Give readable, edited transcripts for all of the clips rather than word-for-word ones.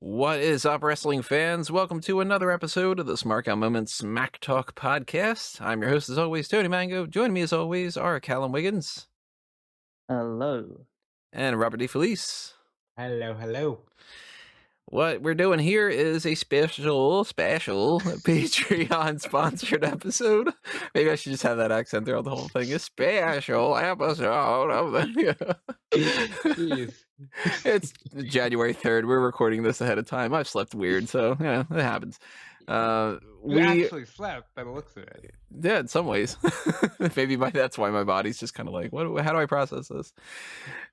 What is up, wrestling fans? Welcome to another episode of the Smark Moments Smack Talk podcast. I'm your host, as always, Tony Mango. Joining me, as always, are Callum Wiggins Hello. and Robert DeFelice. Hello, hello. What we're doing here is a special Patreon sponsored episode. Maybe I should just have that accent throughout the whole thing. A special episode of the. Jeez. It's January 3rd. We're recording this ahead of time. I've slept weird, so yeah, it happens. We actually slept by the looks of it. Yeah, in some ways. Maybe that's why my body's just kind of like, how do I process this?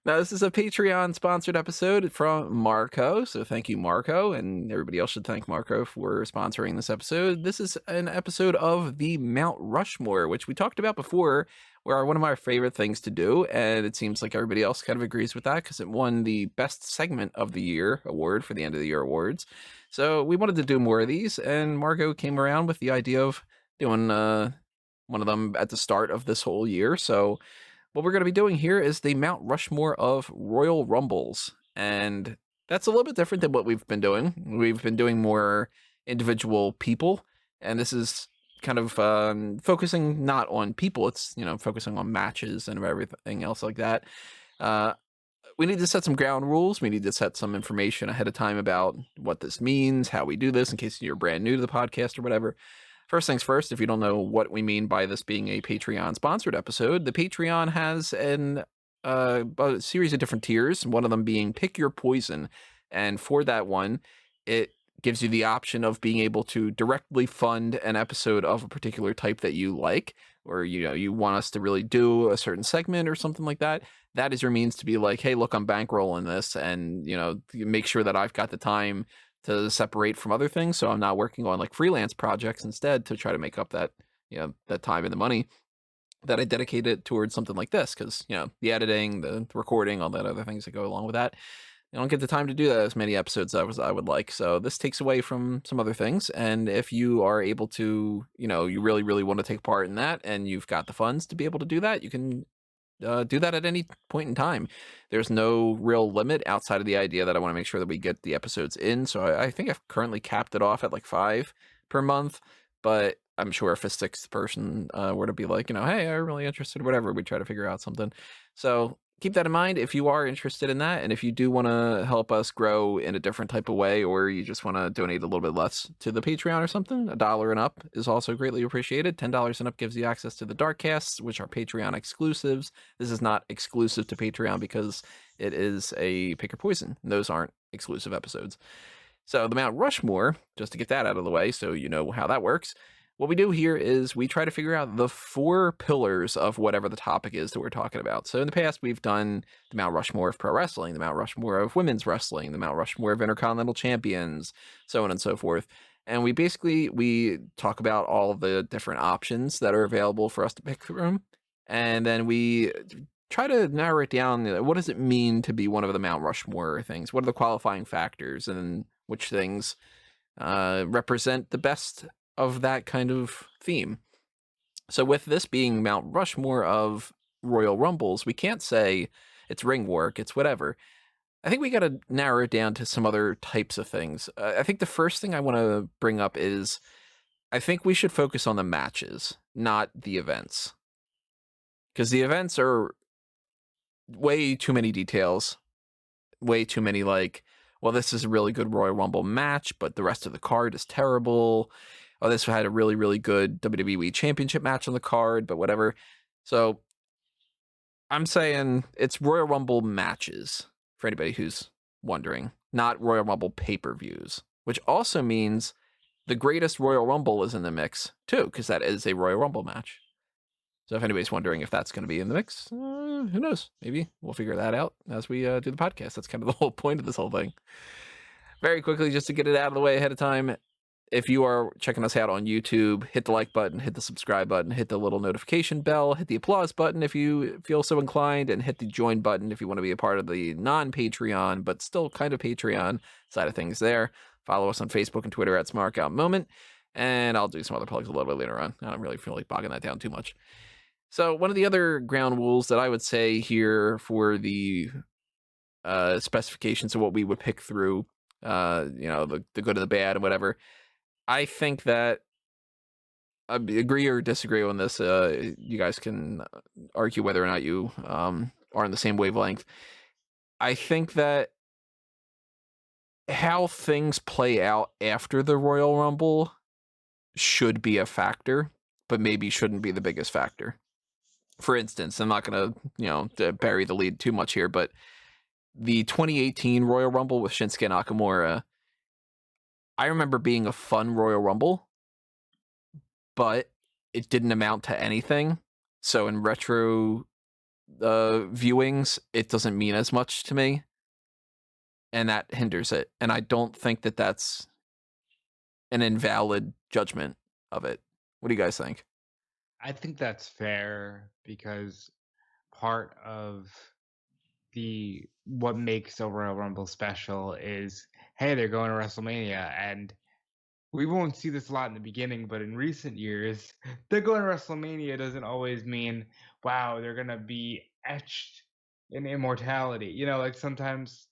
Now, this is a Patreon sponsored episode from Marco. So thank you, Marco. And everybody else should thank Marco for sponsoring this episode. This is an episode of the Mount Rushmore, which we talked about before, were one of my favorite things to do. And it seems like everybody else kind of agrees with that because it won the Best Segment of the Year award for the End of the Year Awards. So we wanted to do more of these. And Marco came around with the idea of doing one of them at the start of this whole year. So what we're going to be doing here is the Mount Rushmore of Royal Rumbles. And that's a little bit different than what we've been doing. We've been doing more individual people. And this is kind of focusing not on people. It's, focusing on matches and everything else like that. We need to set some ground rules. We need to set some information ahead of time about what this means, how we do this, in case you're brand new to the podcast or whatever. First things first, if you don't know what we mean by this being a Patreon-sponsored episode, the Patreon has a series of different tiers, one of them being Pick Your Poison. And for that one, it gives you the option of being able to directly fund an episode of a particular type that you like, or you want us to really do a certain segment or something like that. That is your means to be like, hey, look, I'm bankrolling this, and make sure that I've got the time to separate from other things, so I'm not working on like freelance projects instead to try to make up that that time and the money that I dedicated towards something like this, because the editing, the recording, all that other things that go along with that. I don't get the time to do that as many episodes as I would like. So this takes away from some other things. And if you are able to, you really, really want to take part in that and you've got the funds to be able to do that, you can do that at any point in time. There's no real limit outside of the idea that I want to make sure that we get the episodes in. So I think I've currently capped it off at like 5 per month. But I'm sure if a 6th person were to be like, hey, I'm really interested, whatever, we try to figure out something. So keep that in mind if you are interested in that. And if you do want to help us grow in a different type of way, or you just want to donate a little bit less to the Patreon or something, $1 and up is also greatly appreciated. $10 and up gives you access to the Darkcasts, which are Patreon exclusives. This is not exclusive to Patreon because it is a Pick Your Poison. Those aren't exclusive episodes. So the Mount Rushmore, just to get that out of the way so you know how that works, what we do here is we try to figure out the 4 pillars of whatever the topic is that we're talking about. So in the past, we've done the Mount Rushmore of pro wrestling, the Mount Rushmore of women's wrestling, the Mount Rushmore of intercontinental champions, so on and so forth. And we talk about all the different options that are available for us to pick from. And then we try to narrow it down. What does it mean to be one of the Mount Rushmore things? What are the qualifying factors, and which things represent the best of that kind of theme? So with this being Mount Rushmore of Royal Rumbles, we can't say it's ring work, it's whatever. I think we got to narrow it down to some other types of things. I think the first thing I want to bring up is I think we should focus on the matches, not the events. Because the events are way too many details, way too many well, this is a really good Royal Rumble match, but the rest of the card is terrible. Oh, this had a really, really good WWE Championship match on the card, but whatever. So I'm saying it's Royal Rumble matches, for anybody who's wondering, not Royal Rumble pay-per-views, which also means the greatest Royal Rumble is in the mix, too, because that is a Royal Rumble match. So if anybody's wondering if that's going to be in the mix, who knows? Maybe we'll figure that out as we do the podcast. That's kind of the whole point of this whole thing. Very quickly, just to get it out of the way ahead of time, if you are checking us out on YouTube, hit the like button, hit the subscribe button, hit the little notification bell, hit the applause button if you feel so inclined, and hit the join button if you want to be a part of the non-Patreon, but still kind of Patreon side of things there. Follow us on Facebook and Twitter at SmarkOutMoment, and I'll do some other plugs a little bit later on. I don't really feel like bogging that down too much. So one of the other ground rules that I would say here for the specifications of what we would pick through the good and the bad and whatever. I think that I agree or disagree on this. You guys can argue whether or not you are on the same wavelength. I think that how things play out after the Royal Rumble should be a factor, but maybe shouldn't be the biggest factor. For instance, I'm not going to bury the lead too much here, but the 2018 Royal Rumble with Shinsuke Nakamura, I remember being a fun Royal Rumble, but it didn't amount to anything. So in retro viewings, it doesn't mean as much to me, and that hinders it. And I don't think that that's an invalid judgment of it. What do you guys think? I think that's fair because part of what makes a Royal Rumble special is, hey, they're going to WrestleMania, and we won't see this a lot in the beginning, but in recent years, they're going to WrestleMania doesn't always mean, wow, they're gonna be etched in immortality. Like sometimes,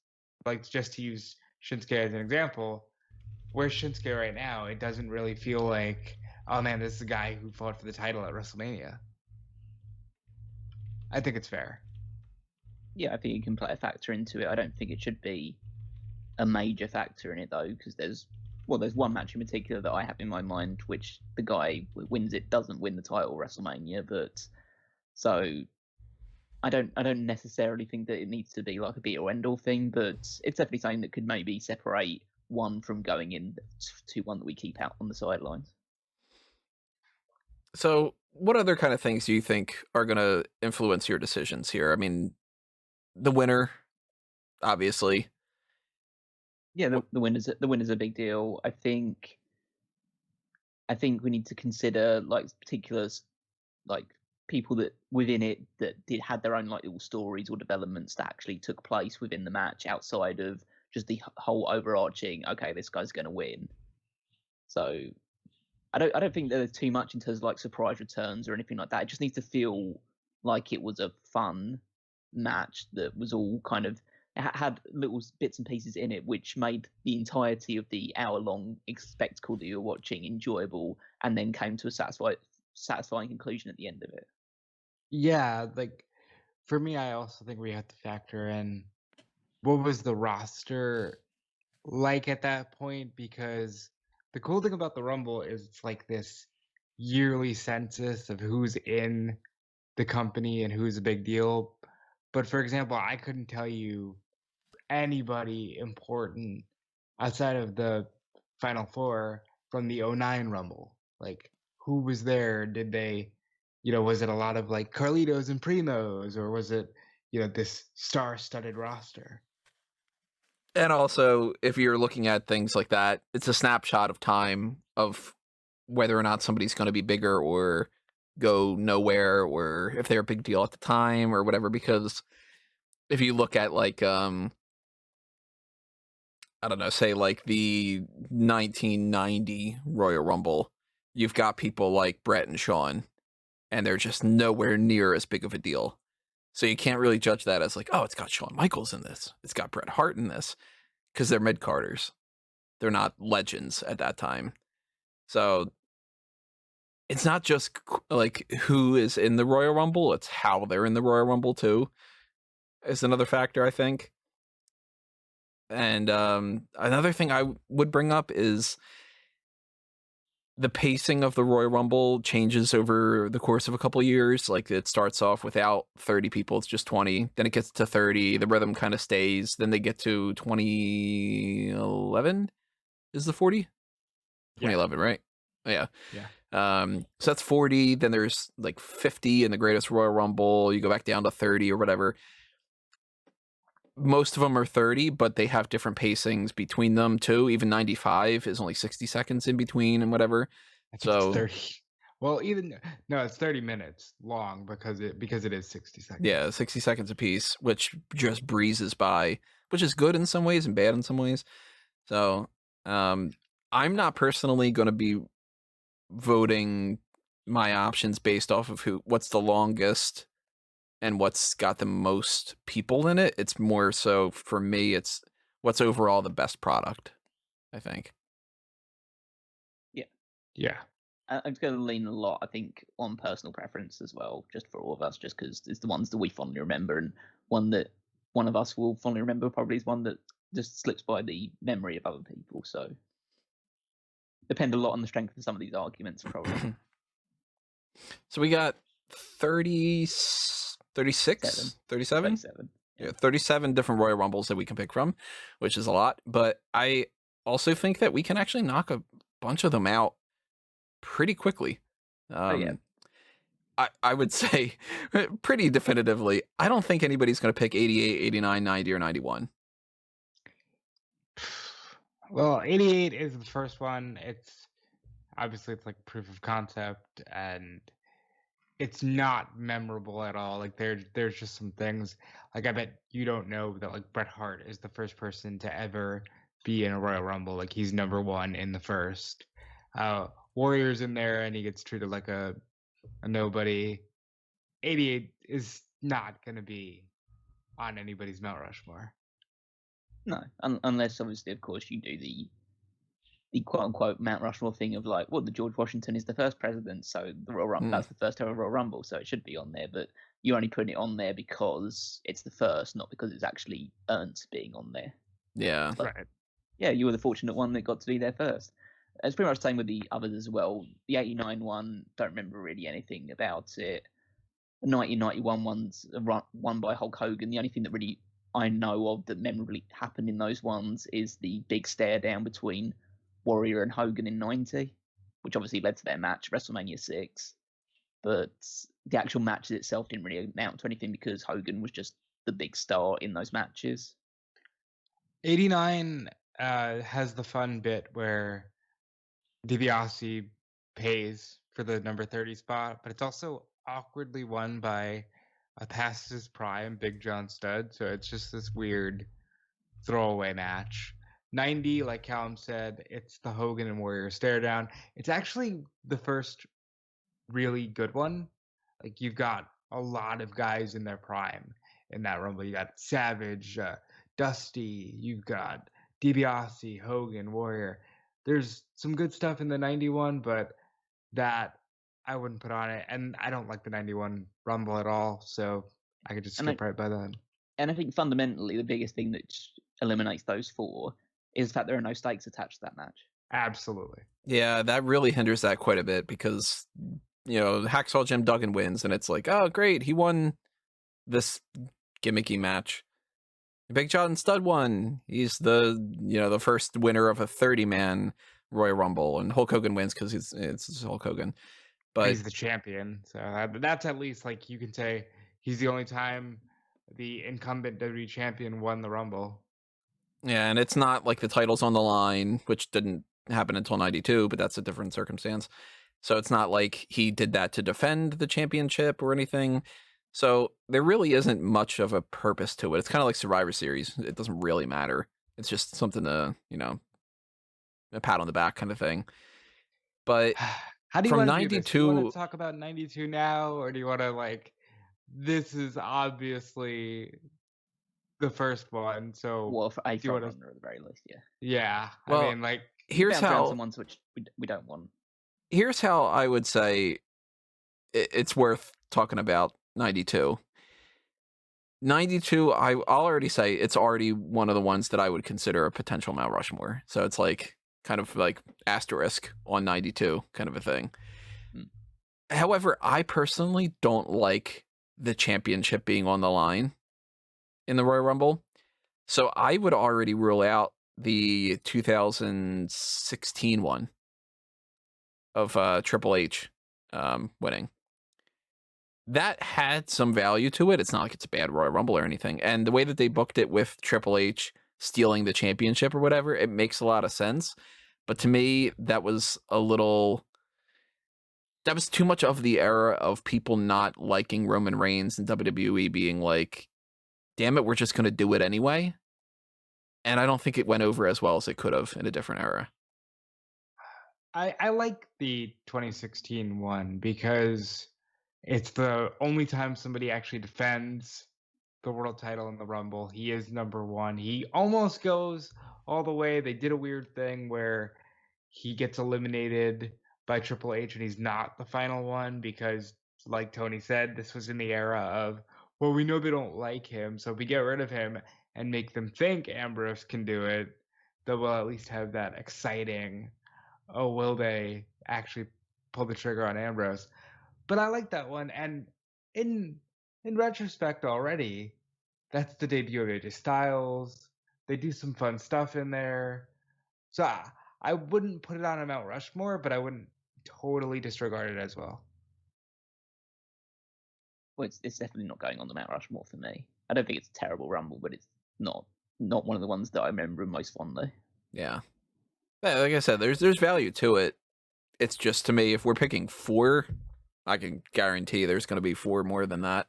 like just to use Shinsuke as an example, where's Shinsuke right now? It doesn't really feel like, oh man, this is a guy who fought for the title at WrestleMania. I think it's fair. Yeah, I think you can play a factor into it. I don't think it should be a major factor in it though, because there's one match in particular that I have in my mind, which the guy who wins it doesn't win the title WrestleMania, but so I don't necessarily think that it needs to be like a be or end all thing, but it's definitely something that could maybe separate one from going in to one that we keep out on the sidelines. So, what other kind of things do you think are going to influence your decisions here? I mean, the winner, obviously. Yeah, the winner's a big deal. I think we need to consider like particulars, like people that within it that had their own like little stories or developments that actually took place within the match outside of just the whole overarching, okay, this guy's going to win. So I don't think there's too much in terms of like surprise returns or anything like that. It just needs to feel like it was a fun match that was all kind of had little bits and pieces in it, which made the entirety of the hour-long spectacle that you were watching enjoyable, and then came to a satisfying conclusion at the end of it. Yeah, like for me, I also think we have to factor in what was the roster like at that point, because the cool thing about the Rumble is it's like this yearly census of who's in the company and who's a big deal. But for example, I couldn't tell you anybody important outside of the Final Four from the 09 Rumble. Like, who was there? Did they, was it a lot of like Carlitos and Primos, or was it, this star-studded roster? And also, if you're looking at things like that, it's a snapshot of time of whether or not somebody's going to be bigger or go nowhere, or if they're a big deal at the time or whatever. Because if you look at like, I don't know, say like the 1990 Royal Rumble, you've got people like Brett and Shawn, and they're just nowhere near as big of a deal. So you can't really judge that as like, oh, it's got Shawn Michaels in this, it's got Bret Hart in this, because they're mid-carders. They're not legends at that time. So it's not just like who is in the Royal Rumble, it's how they're in the Royal Rumble too, is another factor, I think. And another thing I would bring up is the pacing of the Royal Rumble changes over the course of a couple of years. Like, it starts off without 30 people, it's just 20. Then it gets to 30, the rhythm kind of stays. Then they get to 2011 is the 40? 2011, right? Yeah. So that's 40. Then there's like 50 in the Greatest Royal Rumble. You go back down to 30 or whatever. Most of them are 30, but they have different pacings between them too. Even 95 is only 60 seconds in between and whatever. I think it's 30. Well, it's 30 minutes long because it is 60 seconds. Yeah, 60 seconds apiece, which just breezes by, which is good in some ways and bad in some ways. So I'm not personally going to be voting my options based off of what's the longest and what's got the most people in it. It's more so for me, it's what's overall the best product, I think. Yeah. I'm going to lean a lot, I think, on personal preference as well, just for all of us, just because it's the ones that we fondly remember, and one that one of us will fondly remember probably is one that just slips by the memory of other people. So depend a lot on the strength of some of these arguments, probably. So we got 37? 37. Yeah, 37 different Royal Rumbles that we can pick from, which is a lot. But I also think that we can actually knock a bunch of them out pretty quickly. Yeah. I would say pretty definitively, I don't think anybody's going to pick 88, 89, 90, or 91. Well, 88 is the first one. It's obviously it's like proof of concept, and it's not memorable at all. Like there's just some things. Like I bet you don't know that like Bret Hart is the first person to ever be in a Royal Rumble. Like he's number one in the first. Warrior's in there, and he gets treated like a nobody. 88 is not going to be on anybody's Mount Rushmore. No, unless obviously, of course, you do the quote unquote Mount Rushmore thing of like, well, the George Washington is the first president, so the Royal Rumble, that's the first ever Royal Rumble, so it should be on there. But you're only putting it on there because it's the first, not because it's actually earned being on there. Yeah. But, right. Yeah, you were the fortunate one that got to be there first. It's pretty much the same with the others as well. The 89 one, don't remember really anything about it. The 1991 one's won by Hulk Hogan. The only thing that really I know of that memorably happened in those ones is the big stare down between Warrior and Hogan in 90, which obviously led to their match, WrestleMania 6. But the actual match itself didn't really amount to anything because Hogan was just the big star in those matches. 89 has the fun bit where DiBiase pays for the number 30 spot, but it's also awkwardly won by a past his prime Big John Studd, so it's just this weird throwaway match. 90, like Callum said, it's the Hogan and Warrior stare down. It's actually the first really good one. Like you've got a lot of guys in their prime in that Rumble. You got Savage, Dusty, you've got DiBiase, Hogan, Warrior. There's some good stuff in the 91, but that I wouldn't put on it. And I don't like the 91 Rumble at all, so I could just skip right by that. And I think fundamentally the biggest thing that eliminates those four is the fact there are no stakes attached to that match. Absolutely. Yeah, that really hinders that quite a bit because, Hacksaw Jim Duggan wins, and it's like, oh, great, he won this gimmicky match. Big John Studd won. He's the first winner of a 30-man Royal Rumble, and Hulk Hogan wins because it's Hulk Hogan. But he's the champion, so that's at least like you can say he's the only time the incumbent WWE champion won the Rumble. Yeah, and it's not like the title's on the line, which didn't happen until 92, but that's a different circumstance. So it's not like he did that to defend the championship or anything. So there really isn't much of a purpose to it. It's kind of like Survivor Series. It doesn't really matter. It's just something to, a pat on the back kind of thing. But how do you from want to 92, do this? Do you want to talk about 92 now, or do you want to like, this is obviously the first one, so well, for a front runner at the very least, yeah. Yeah, well, I mean, like, here's how some ones which we don't want. Here's how I would say it's worth talking about 92. 92, I'll already say it's already one of the ones that I would consider a potential Mount Rushmore. So it's like kind of like asterisk on 92 kind of a thing. However, I personally don't like the championship being on the line in the Royal Rumble. So I would already rule out the 2016 one of Triple H winning. That had some value to it. It's not like it's a bad Royal Rumble or anything. And the way that they booked it with Triple H stealing the championship or whatever, it makes a lot of sense. But to me, that was too much of the era of people not liking Roman Reigns and WWE being like, damn it, we're just going to do it anyway. And I don't think it went over as well as it could have in a different era. I like the 2016 one because it's the only time somebody actually defends the world title in the Rumble. He is number one. He almost goes all the way. They did a weird thing where he gets eliminated by Triple H and he's not the final one because, like Tony said, this was in the era of, well, we know they don't like him, so if we get rid of him and make them think Ambrose can do it, then we'll at least have that exciting, oh, will they actually pull the trigger on Ambrose? But I like that one, and in retrospect already, that's the debut of AJ Styles. They do some fun stuff in there. So I wouldn't put it on a Mount Rushmore, but I wouldn't totally disregard it as well. Well, it's definitely not going on the Mount Rushmore for me. I don't think it's a terrible Rumble, but it's not one of the ones that I remember most fondly. Yeah. Like I said, there's value to it. It's just, to me, if we're picking 4, I can guarantee there's going to be 4 more than that.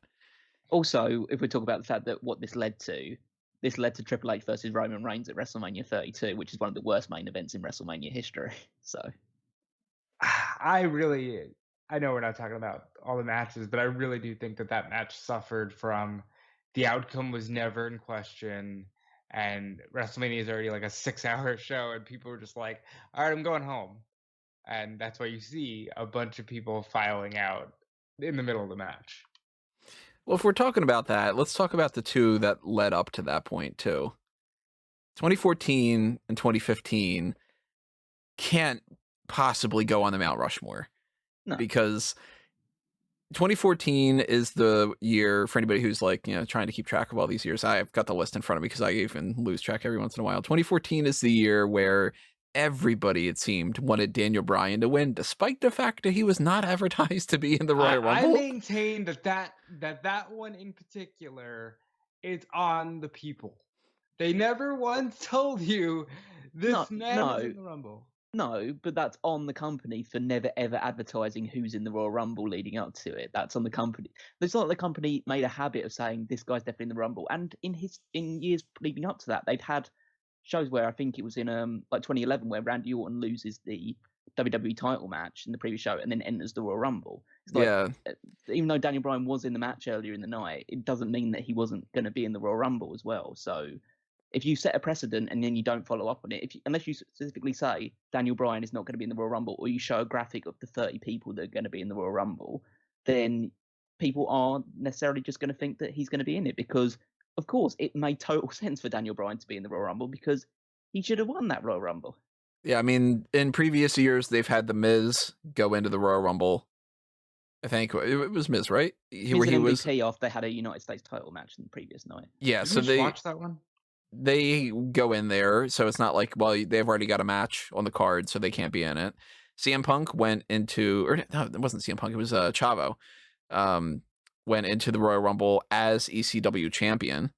Also, if we talk about the fact that what this led to Triple H versus Roman Reigns at WrestleMania 32, which is one of the worst main events in WrestleMania history. So, I know we're not talking about all the matches, but I really do think that match suffered from the outcome was never in question, and WrestleMania is already like a 6-hour show, and people were just like, all right, I'm going home. And that's why you see a bunch of people filing out in the middle of the match. Well, if we're talking about that, let's talk about the 2 that led up to that point, too. 2014 and 2015 can't possibly go on the Mount Rushmore. No. Because 2014 is the year, for anybody who's like, trying to keep track of all these years. I've got the list in front of me because I even lose track every once in a while. 2014 is the year where everybody, it seemed, wanted Daniel Bryan to win, despite the fact that he was not advertised to be in the Royal Rumble. I maintain that one in particular is on the people. They never once told you this man is in the Rumble. No, but that's on the company for never ever advertising who's in the Royal Rumble leading up to it. That's on the company. It's not like the company made a habit of saying this guy's definitely in the Rumble. And in years leading up to that, they'd had shows where I think it was in like 2011 where Randy Orton loses the WWE title match in the previous show and then enters the Royal Rumble. It's like, even though Daniel Bryan was in the match earlier in the night, it doesn't mean that he wasn't going to be in the Royal Rumble as well. So if you set a precedent and then you don't follow up on it, unless you specifically say Daniel Bryan is not going to be in the Royal Rumble, or you show a graphic of the 30 people that are going to be in the Royal Rumble, then people aren't necessarily just going to think that he's going to be in it, because of course it made total sense for Daniel Bryan to be in the Royal Rumble because he should have won that Royal Rumble. Yeah, I mean, in previous years, they've had The Miz go into the Royal Rumble. I think it was Miz, right? Miz and MVP off, they had a United States title match in the previous night. Yeah, so they watch that one. They go in there, so it's not like, well, they've already got a match on the card, so they can't be in it. CM Punk went into, or no, it wasn't CM Punk, it was Chavo, went into the Royal Rumble as ECW champion,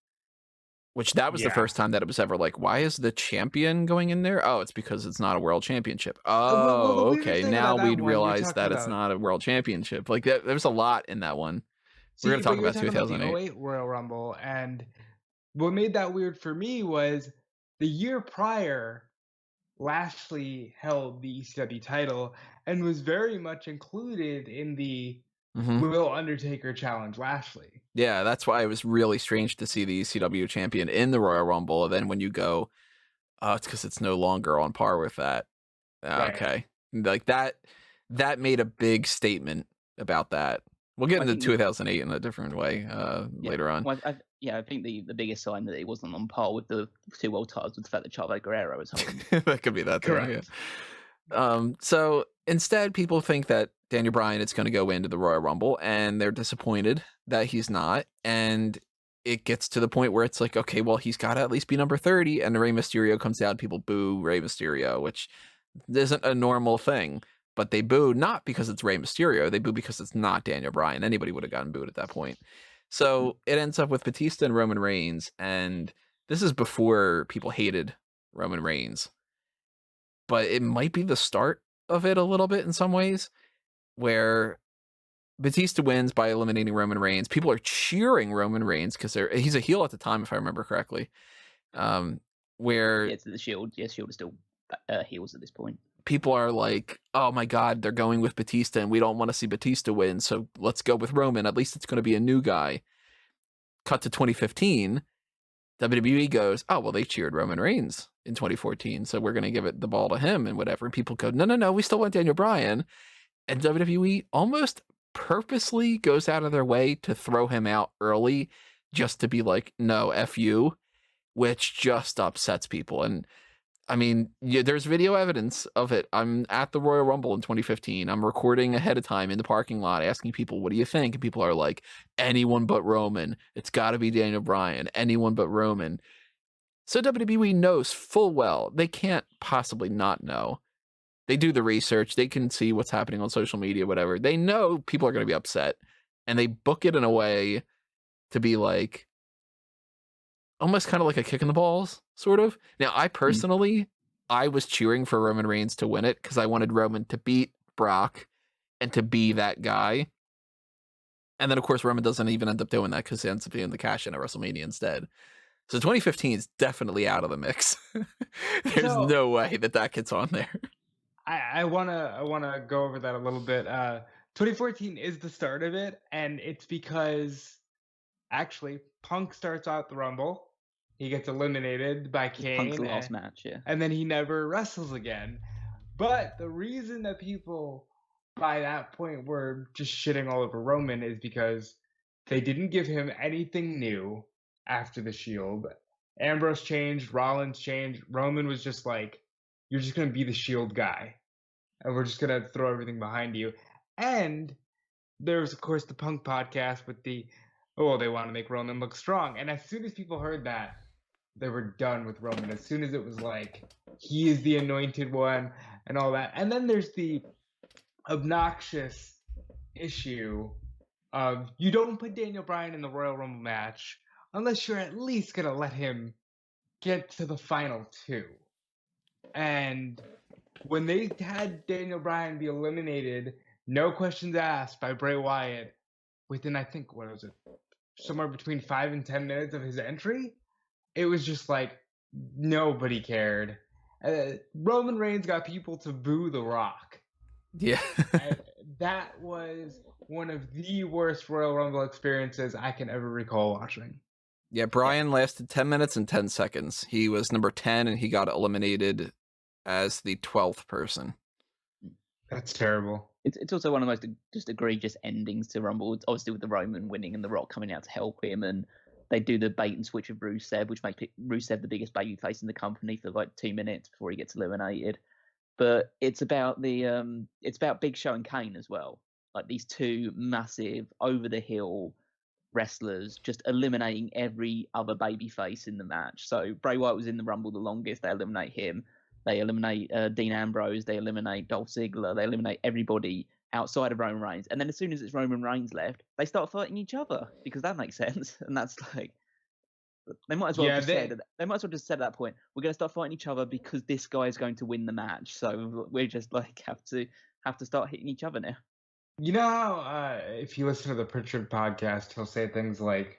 which that was the first time that it was ever like, why is the champion going in there? Oh, it's because it's not a world championship. Oh, okay, now we'd realize that it's not a world championship. Like, there's a lot in that one. We're going to talk about 2008. The 08 Royal Rumble, and what made that weird for me was the year prior, Lashley held the ECW title and was very much included in the Will Undertaker challenge Lashley. Yeah, that's why it was really strange to see the ECW champion in the Royal Rumble. And then when you go, oh, it's because it's no longer on par with that. Okay. Like that made a big statement about that. We'll get into 2008 in a different way later on. Well, I think the biggest sign that it wasn't on par with the 2 world titles was the fact that Chavo Guerrero was home. That could be that. Correct. Yeah. So instead, people think that Daniel Bryan is going to go into the Royal Rumble, and they're disappointed that he's not. And it gets to the point where it's like, okay, well, he's got to at least be number 30. And Rey Mysterio comes out, people boo Rey Mysterio, which isn't a normal thing. But they boo not because it's Rey Mysterio. They boo because it's not Daniel Bryan. Anybody would have gotten booed at that point. So it ends up with Batista and Roman Reigns. And this is before people hated Roman Reigns. But it might be the start of it a little bit in some ways, where Batista wins by eliminating Roman Reigns. People are cheering Roman Reigns because he's a heel at the time, if I remember correctly. Where it's the Shield. Yes, Shield is still heels at this point. People are like, oh my God, they're going with Batista and we don't want to see Batista win, so let's go with Roman. At least it's going to be a new guy. cut to 2015, WWE goes, oh, well, they cheered Roman Reigns in 2014, so we're going to give it the ball to him and whatever. And people go, no, we still want Daniel Bryan. And WWE almost purposely goes out of their way to throw him out early just to be like, no, F you, which just upsets people. And I mean, there's video evidence of it. I'm at the Royal Rumble in 2015. I'm recording ahead of time in the parking lot asking people, what do you think? And people are like, anyone but Roman. It's got to be Daniel Bryan. Anyone but Roman. So WWE knows full well. They can't possibly not know. They do the research. They can see what's happening on social media, whatever. They know people are going to be upset. And they book it in a way to be like, almost kind of like a kick in the balls, sort of. Now, I personally, I was cheering for Roman Reigns to win it because I wanted Roman to beat Brock and to be that guy. And then, of course, Roman doesn't even end up doing that because he ends up being the cash-in at WrestleMania instead. So 2015 is definitely out of the mix. There's no way that gets on there. I wanna go over that a little bit. 2014 is the start of it, and it's because actually Punk starts out the Rumble. He gets eliminated by Kane. Punk's the last match, yeah. And then he never wrestles again. But the reason that people by that point were just shitting all over Roman is because they didn't give him anything new after the Shield. Ambrose changed, Rollins changed. Roman was just like, you're just going to be the Shield guy. And we're just going to throw everything behind you. And there's, of course, the Punk podcast with the, oh, they want to make Roman look strong. And as soon as people heard that, they were done with Roman. As soon as it was like, he is the anointed one and all that. And then there's the obnoxious issue of you don't put Daniel Bryan in the Royal Rumble match unless you're at least going to let him get to the final two. And when they had Daniel Bryan be eliminated, no questions asked by Bray Wyatt within, I think, what was it, somewhere between 5 and 10 minutes of his entry, it was just like nobody cared. Roman Reigns got people to boo The Rock. Yeah. That was one of the worst Royal Rumble experiences I can ever recall watching. Yeah, Bryan lasted 10 minutes and 10 seconds. He was number 10 and he got eliminated as the 12th person. That's terrible. It's also one of the most just egregious endings to Rumble. It's obviously with the Roman winning and The Rock coming out to help him, and they do the bait and switch of Rusev, which makes Rusev the biggest babyface in the company for like 2 minutes before he gets eliminated. But it's about Big Show and Kane as well. Like these two massive over the hill wrestlers just eliminating every other babyface in the match. So Bray Wyatt was in the Rumble the longest. They eliminate him. They eliminate Dean Ambrose. They eliminate Dolph Ziggler. They eliminate everybody outside of Roman Reigns. And then as soon as it's Roman Reigns left, they start fighting each other because that makes sense. And that's like, they might as well said at that point, we're going to start fighting each other because this guy is going to win the match. So we just like have to start hitting each other now. You know how if you listen to the Pritchard podcast, he'll say things like,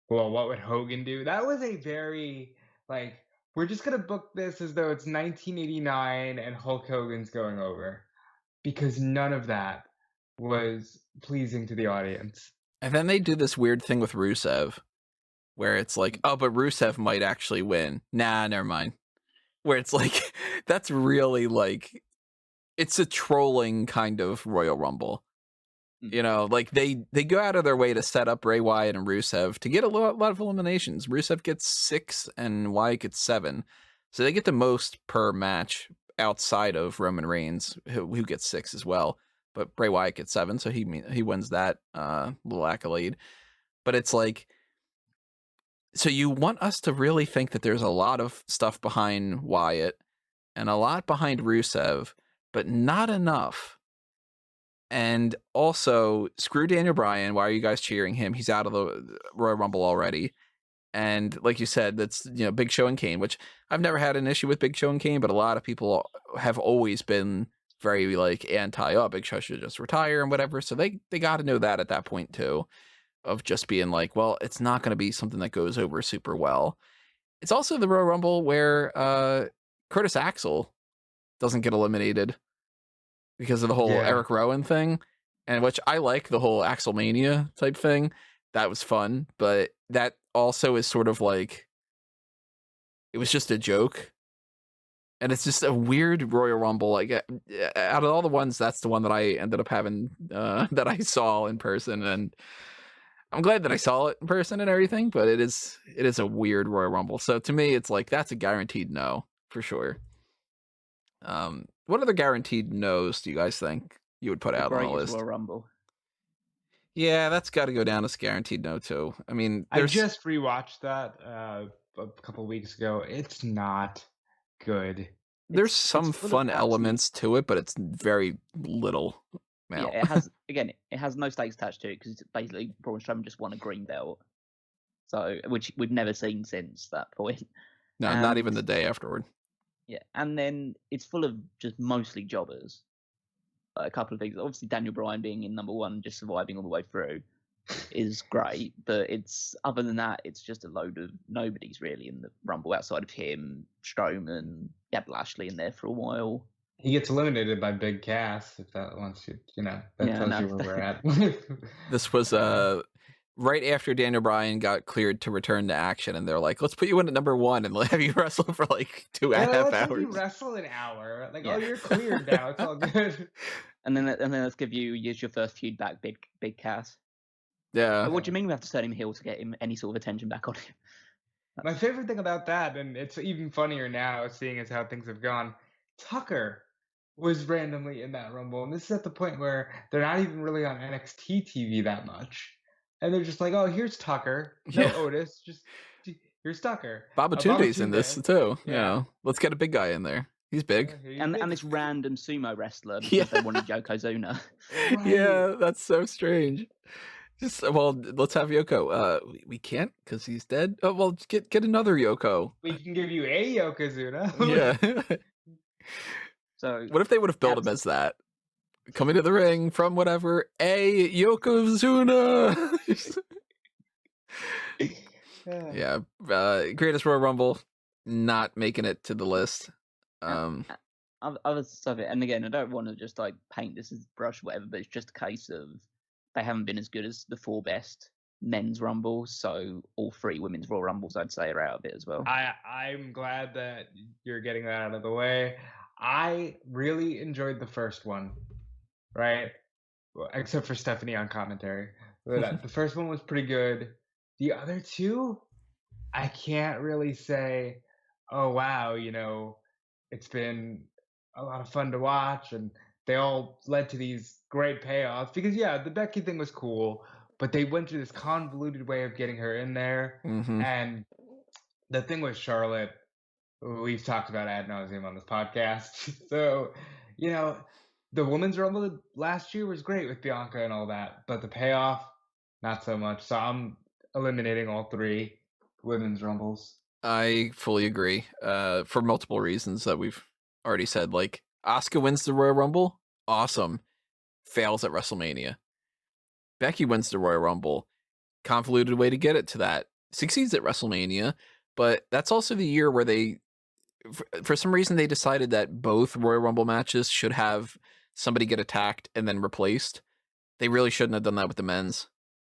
well, what would Hogan do? That was a very, like, we're just going to book this as though it's 1989 and Hulk Hogan's going over. Because none of that was pleasing to the audience. And then they do this weird thing with Rusev, where it's like, oh, but Rusev might actually win. Nah, never mind. Where it's like, that's really like, it's a trolling kind of Royal Rumble. You know, like they go out of their way to set up Bray Wyatt and Rusev to get a lot of eliminations. Rusev gets 6 and Wyatt gets 7. So they get the most per match outside of Roman Reigns, who gets 6 as well. But Bray Wyatt gets 7, so he wins that little accolade. But it's like, so you want us to really think that there's a lot of stuff behind Wyatt and a lot behind Rusev, but not enough. And also, screw Daniel Bryan. Why are you guys cheering him? He's out of the Royal Rumble already. And like you said, that's, you know, Big Show and Kane, which I've never had an issue with Big Show and Kane, but a lot of people have always been very like anti, oh, Big Show should just retire and whatever. So they got to know that at that point too, of just being like, well, it's not going to be something that goes over super well. It's also the Royal Rumble where Curtis Axel doesn't get eliminated because of the whole Eric Rowan thing, and which I like the whole Axelmania type thing. That was fun, but that also is sort of like, it was just a joke. And it's just a weird Royal Rumble. Like, out of all the ones, that's the one that I ended up having, that I saw in person. And I'm glad that I saw it in person and everything, but it is a weird Royal Rumble. So to me, it's like, that's a guaranteed no, for sure. What other guaranteed no's do you guys think you would put The out on the greatest list? Royal Rumble. Yeah, that's got to go down as guaranteed no too. I mean, I there's just rewatched that a couple weeks ago. It's not good. there's It's some full of fun absolute- elements to it, but it's very little Yeah, amount. it has no stakes attached to it because it's basically Braun Strowman just won a green belt, so which we've never seen since that point. No, not even And- the day afterward. Yeah, and then it's full of just mostly jobbers. A couple of things. Obviously, Daniel Bryan being in number one, just surviving all the way through, is great. But it's other than that, it's just a load of nobodies really in the Rumble outside of him, Strowman, Gab Lashley in there for a while. He gets eliminated by Big Cass, if that wants you, that Yeah, tells no. you where we're at. This was right after Daniel Bryan got cleared to return to action, and they're like, "Let's put you in at number one and have you wrestle for like 2.5 let's have hours." you wrestle an hour. Like, Yeah. oh, you're cleared now. It's all good. And then let's give you your first feud back, Big Cass. Yeah, What do you mean we have to turn him heel to get him any sort of attention back on him? My favorite thing about that, and it's even funnier now, seeing as how things have gone, Tucker was randomly in that Rumble. And this is at the point where they're not even really on NXT TV that much. And they're just like, oh, here's Tucker. No Yeah. Otis. Just here's Tucker. Babatunde's in this too. Yeah. You know, let's get a big guy in there. He's big. And this random sumo wrestler because Yeah. they wanted Yokozuna. Right. Yeah, that's so strange. Just let's have Yoko. We can't because he's dead. Oh well, get another Yoko. We can give you a Yokozuna. Yeah. So What if they would have built him as that? Coming to the ring from whatever, a Yokozuna. Yeah, greatest Royal Rumble, not making it to the list. Other stuff, and again, I don't want to just like paint this as brush, whatever, but it's just a case of they haven't been as good as the 4 best men's rumbles, so all 3 women's Royal Rumbles, I'd say, are out of it as well. I'm glad that you're getting that out of the way. I really enjoyed the first one, right? Well, except for Stephanie on commentary. But the first one was pretty good. The other 2, I can't really say, oh, wow, it's been a lot of fun to watch, and they all led to these great payoffs. Because, yeah, the Becky thing was cool, but they went through this convoluted way of getting her in there. Mhm. And the thing with Charlotte, we've talked about ad nauseum on this podcast. So, the women's rumble last year was great with Bianca and all that, but the payoff, not so much. So I'm eliminating all 3 women's rumbles. I fully agree. For multiple reasons that we've already said. Like, Asuka wins the Royal Rumble, awesome. Fails at WrestleMania. Becky wins the Royal Rumble, convoluted way to get it to that. Succeeds at WrestleMania, but that's also the year where they, for some reason, they decided that both Royal Rumble matches should have somebody get attacked and then replaced. They really shouldn't have done that with the men's.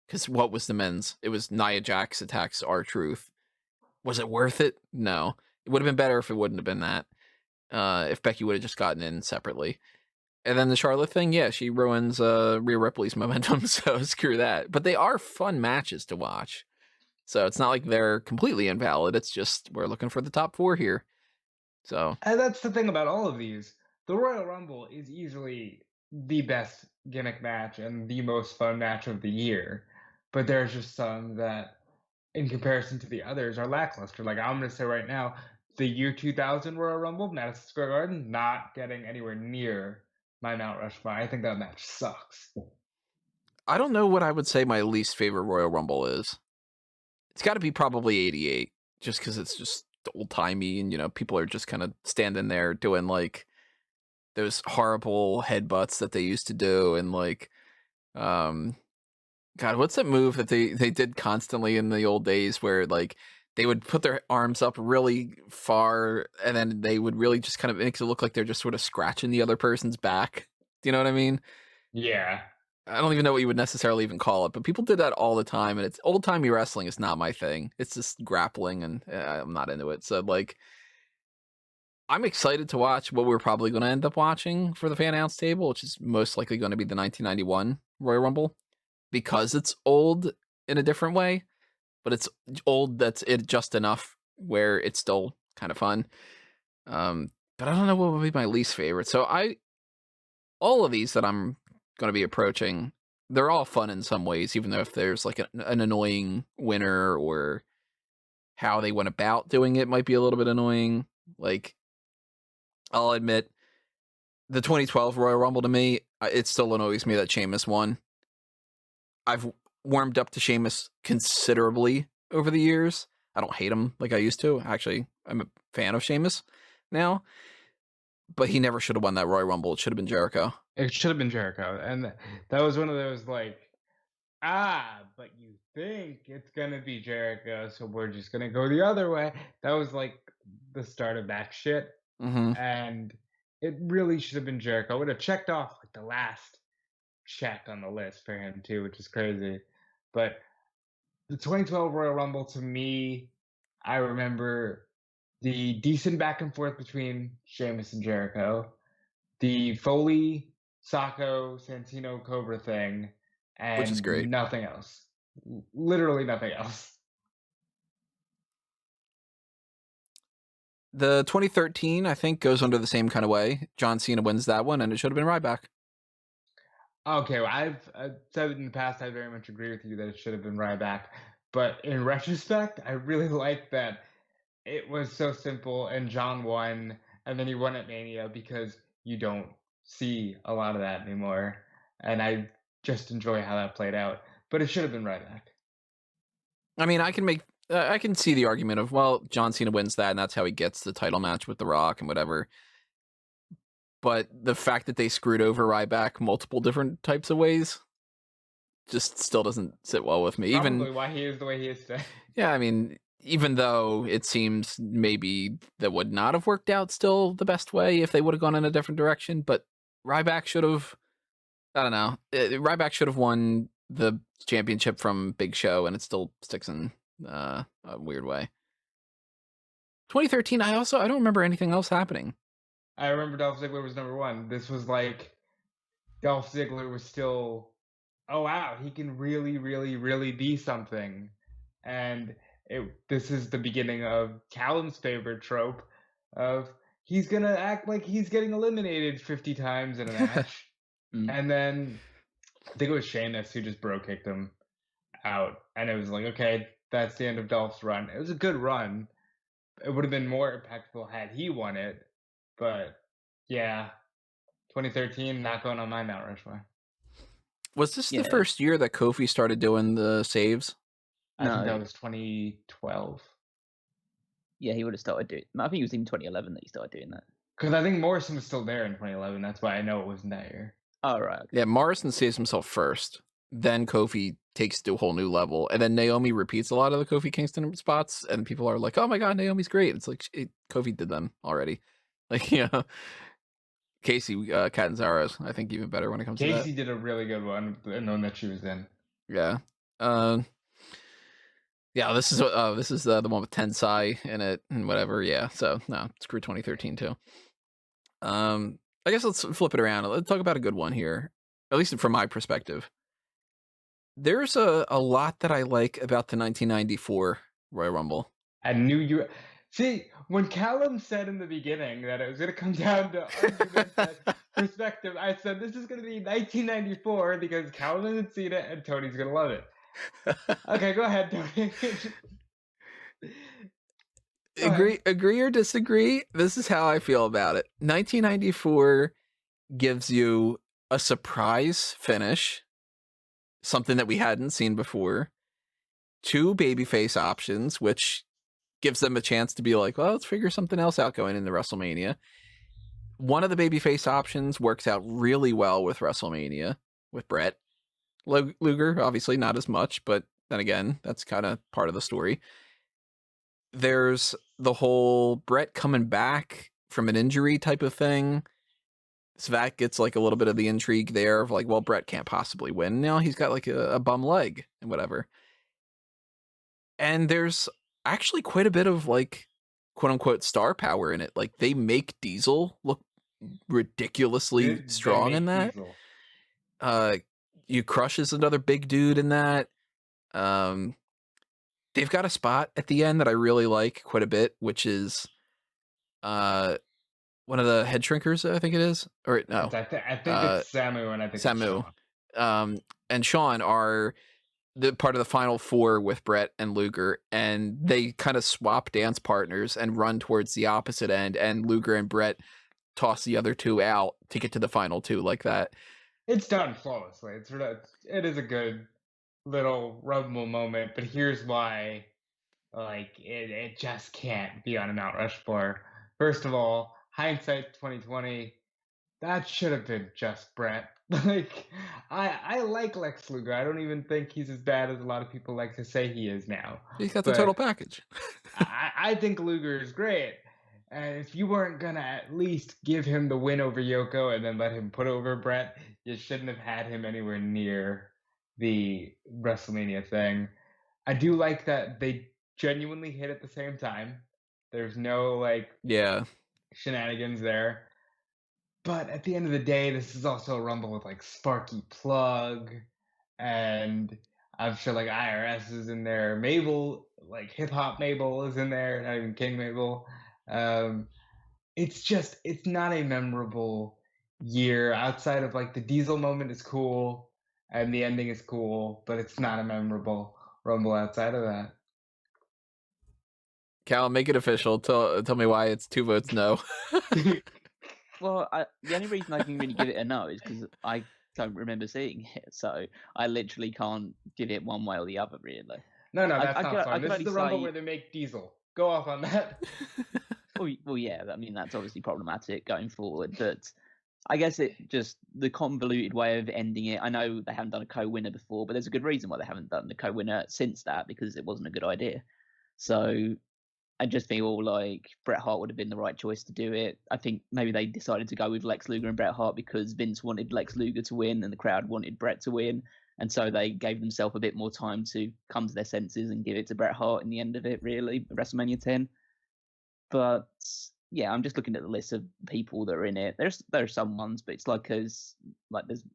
Because what was the men's? It was Nia Jax attacks R-Truth. Was it worth it? No. It would have been better if it wouldn't have been that. If Becky would have just gotten in separately. And then the Charlotte thing, yeah, she ruins Rhea Ripley's momentum, so screw that. But they are fun matches to watch. So it's not like they're completely invalid. It's just we're looking for the top 4 here. So And that's the thing about all of these. The Royal Rumble is easily the best gimmick match and the most fun match of the year. But there's just some that, in comparison to the others, are lackluster. Like, I'm going to say right now, the year 2000 Royal Rumble, Madison Square Garden, not getting anywhere near my Mount Rushmore. I think that match sucks. I don't know what I would say my least favorite Royal Rumble is. It's got to be probably 88, just because it's just old-timey and, people are just kind of standing there doing, like, those horrible headbutts that they used to do and, like, God, what's that move that they did constantly in the old days where, like, they would put their arms up really far and then they would really just kind of make it look like they're just sort of scratching the other person's back. Do you know what I mean? Yeah. I don't even know what you would necessarily even call it, but people did that all the time, and it's old-timey wrestling is not my thing. It's just grappling, and I'm not into it. So, like, I'm excited to watch what we're probably going to end up watching for the fan announce table, which is most likely going to be the 1991 Royal Rumble, because it's old in a different way, but it's old that's it just enough where it's still kind of fun. But I don't know what would be my least favorite. So all of these that I'm going to be approaching, they're all fun in some ways, even though if there's like an annoying winner or how they went about doing it might be a little bit annoying. Like, I'll admit, the 2012 Royal Rumble to me, it still annoys me that Sheamus won. I've warmed up to Sheamus considerably over the years. I don't hate him like I used to. Actually, I'm a fan of Sheamus now. But he never should have won that Royal Rumble. It should have been Jericho. It should have been Jericho. And that was one of those, like, but you think it's going to be Jericho, so we're just going to go the other way. That was, like, the start of that shit. Mm-hmm. And it really should have been Jericho. It would have checked off, like, the last check on the list for him, too, which is crazy. But the 2012 Royal Rumble, to me, I remember the decent back and forth between Sheamus and Jericho, the Foley, Sacco, Santino, Cobra thing, and Which is great. Nothing else. Literally nothing else. The 2013, I think, goes under the same kind of way. John Cena wins that one, and it should have been Ryback. Okay, well, I've said it in the past, I very much agree with you that it should have been Ryback. But in retrospect, I really like that it was so simple, and John won, and then he won at Mania, because you don't see a lot of that anymore. And I just enjoy how that played out. But it should have been Ryback. I mean, I can see the argument of, well, John Cena wins that, and that's how he gets the title match with The Rock and whatever. But the fact that they screwed over Ryback multiple different types of ways just still doesn't sit well with me. Probably why he is the way he is today. Yeah, I mean, even though it seems maybe that would not have worked out still the best way if they would have gone in a different direction, but Ryback should have, I don't know, Ryback should have won the championship from Big Show, and it still sticks in a weird way. 2013, I don't remember anything else happening. I remember Dolph Ziggler was number one. This was like, Dolph Ziggler was still, oh wow, he can really, really, really be something. And this is the beginning of Callum's favorite trope of he's going to act like he's getting eliminated 50 times in a match. And then I think it was Sheamus who just bro kicked him out. And it was like, okay, that's the end of Dolph's run. It was a good run. It would have been more impactful had he won it. But yeah, 2013, not going on my Mount Rushmore. Was this the first year that Kofi started doing the saves? I think that was 2012. Yeah, he would have started doing. I think it was in 2011 that he started doing that. Because I think Morrison was still there in 2011. That's why I know it wasn't that year. Oh, right. Okay. Yeah, Morrison saves himself first. Then Kofi takes it to a whole new level. And then Naomi repeats a lot of the Kofi Kingston spots. And people are like, oh my God, Naomi's great. It's like, Kofi did them already. Like, yeah. Casey Catanzaro's, I think, even better when it comes to that. Casey did a really good one, the one that she was in. Yeah. Yeah, this is the one with Tensai in it and whatever. Yeah, so no, screw 2013 too. I guess let's flip it around. Let's talk about a good one here, at least from my perspective. There's a lot that I like about the 1994 Royal Rumble. I knew you. See, when Callum said in the beginning that it was going to come down to argument and perspective, I said this is going to be 1994 because Callum hasn't seen it and Tony's going to love it. Okay, go ahead, Tony. Agree or disagree? This is how I feel about it. 1994 gives you a surprise finish, something that we hadn't seen before. 2 babyface options, which gives them a chance to be like, well, let's figure something else out going into WrestleMania. One of the babyface options works out really well with WrestleMania, with Brett. Luger, obviously not as much, but then again, that's kind of part of the story. There's the whole Brett coming back from an injury type of thing. Svac gets like a little bit of the intrigue there of like, well, Brett can't possibly win. Now he's got like a bum leg and whatever. And there's actually quite a bit of like quote unquote star power in it. Like they make Diesel look ridiculously strong in that. You Crush is another big dude in that. They've got a spot at the end that I really like quite a bit, which is one of the head shrinkers, I think it is. Or no. I think it's Samu, and I think Samu. It's Shawn. And Shawn are the part of the final four with Brett and Luger, and they kind of swap dance partners and run towards the opposite end, and Luger and Brett toss the other two out to get to the final two like that. It's done flawlessly. It is a good little Rumble moment, but here's why, like, it just can't be on a Mount Rushmore. First of all, hindsight 2020, that should have been just Brett. Like, I like Lex Luger. I don't even think he's as bad as a lot of people like to say he is now. He's got the total package. I think Luger is great. And if you weren't going to at least give him the win over Yoko and then let him put over Brett, you shouldn't have had him anywhere near the WrestleMania thing. I do like that they genuinely hit at the same time. There's no, like, shenanigans there. But at the end of the day, this is also a Rumble with, like, Sparky Plug, and I'm sure, like, IRS is in there. Mabel, like, Hip Hop Mabel is in there, not even King Mabel. It's not a memorable year outside of, like, the Diesel moment is cool, and the ending is cool, but it's not a memorable Rumble outside of that. Cal, make it official. Tell me why it's 2 votes no. Well, the only reason I can really give it a no is because I don't remember seeing it, so I literally can't give it one way or the other, really. No, that's not fun. This is the Rumble where they make Diesel. Go off on that. Well, yeah, I mean, that's obviously problematic going forward, but I guess it just, the convoluted way of ending it, I know they haven't done a co-winner before, but there's a good reason why they haven't done the co-winner since that, because it wasn't a good idea. So I just feel like Bret Hart would have been the right choice to do it. I think maybe they decided to go with Lex Luger and Bret Hart because Vince wanted Lex Luger to win and the crowd wanted Bret to win. And so they gave themselves a bit more time to come to their senses and give it to Bret Hart in the end of it, really, WrestleMania 10. But yeah, I'm just looking at the list of people that are in it. There are some ones, but it's like there's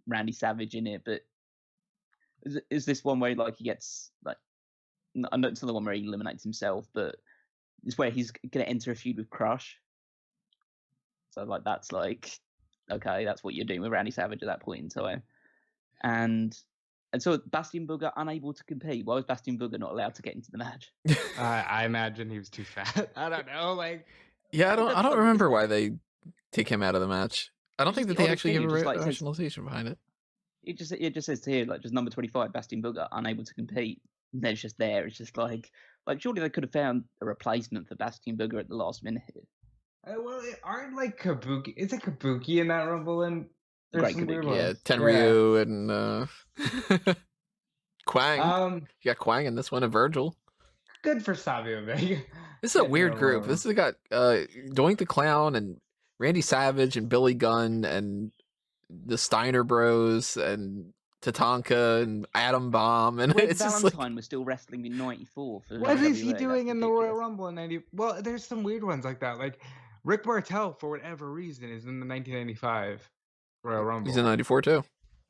Randy Savage in it. But is this one where like he gets like, I know it's not the one where he eliminates himself, but it's where he's going to enter a feud with Crush. So, like, that's like, okay, that's what you're doing with Randy Savage at that point in time. And so Bastion Booger unable to compete. Why was Bastion Booger not allowed to get into the match? I imagine he was too fat. I don't know. Like, yeah, I don't remember why they take him out of the match. I don't think that they actually give a rationalization behind it. It just says here, like, just number 25, Bastion Booger unable to compete. And then it's just there. It's just like surely they could have found a replacement for Bastion Booger at the last minute. Well, aren't like Kabuki? Is it Kabuki in that Rumble? And Great Kabuki, yeah, Tenryu and Quang. You got Quang in this one, and Virgil. Good for Savio Vega. This is a weird group. This has got Doink the Clown and Randy Savage and Billy Gunn and the Steiner Bros and Tatanka and Atom Bomb, and when it's Valentine just like, was still wrestling in '94. What is he doing in the Royal Rumble in '90? Well, there's some weird ones like that. Like Rick Martel, for whatever reason, is in the 1995 Royal Rumble. He's in '94 too.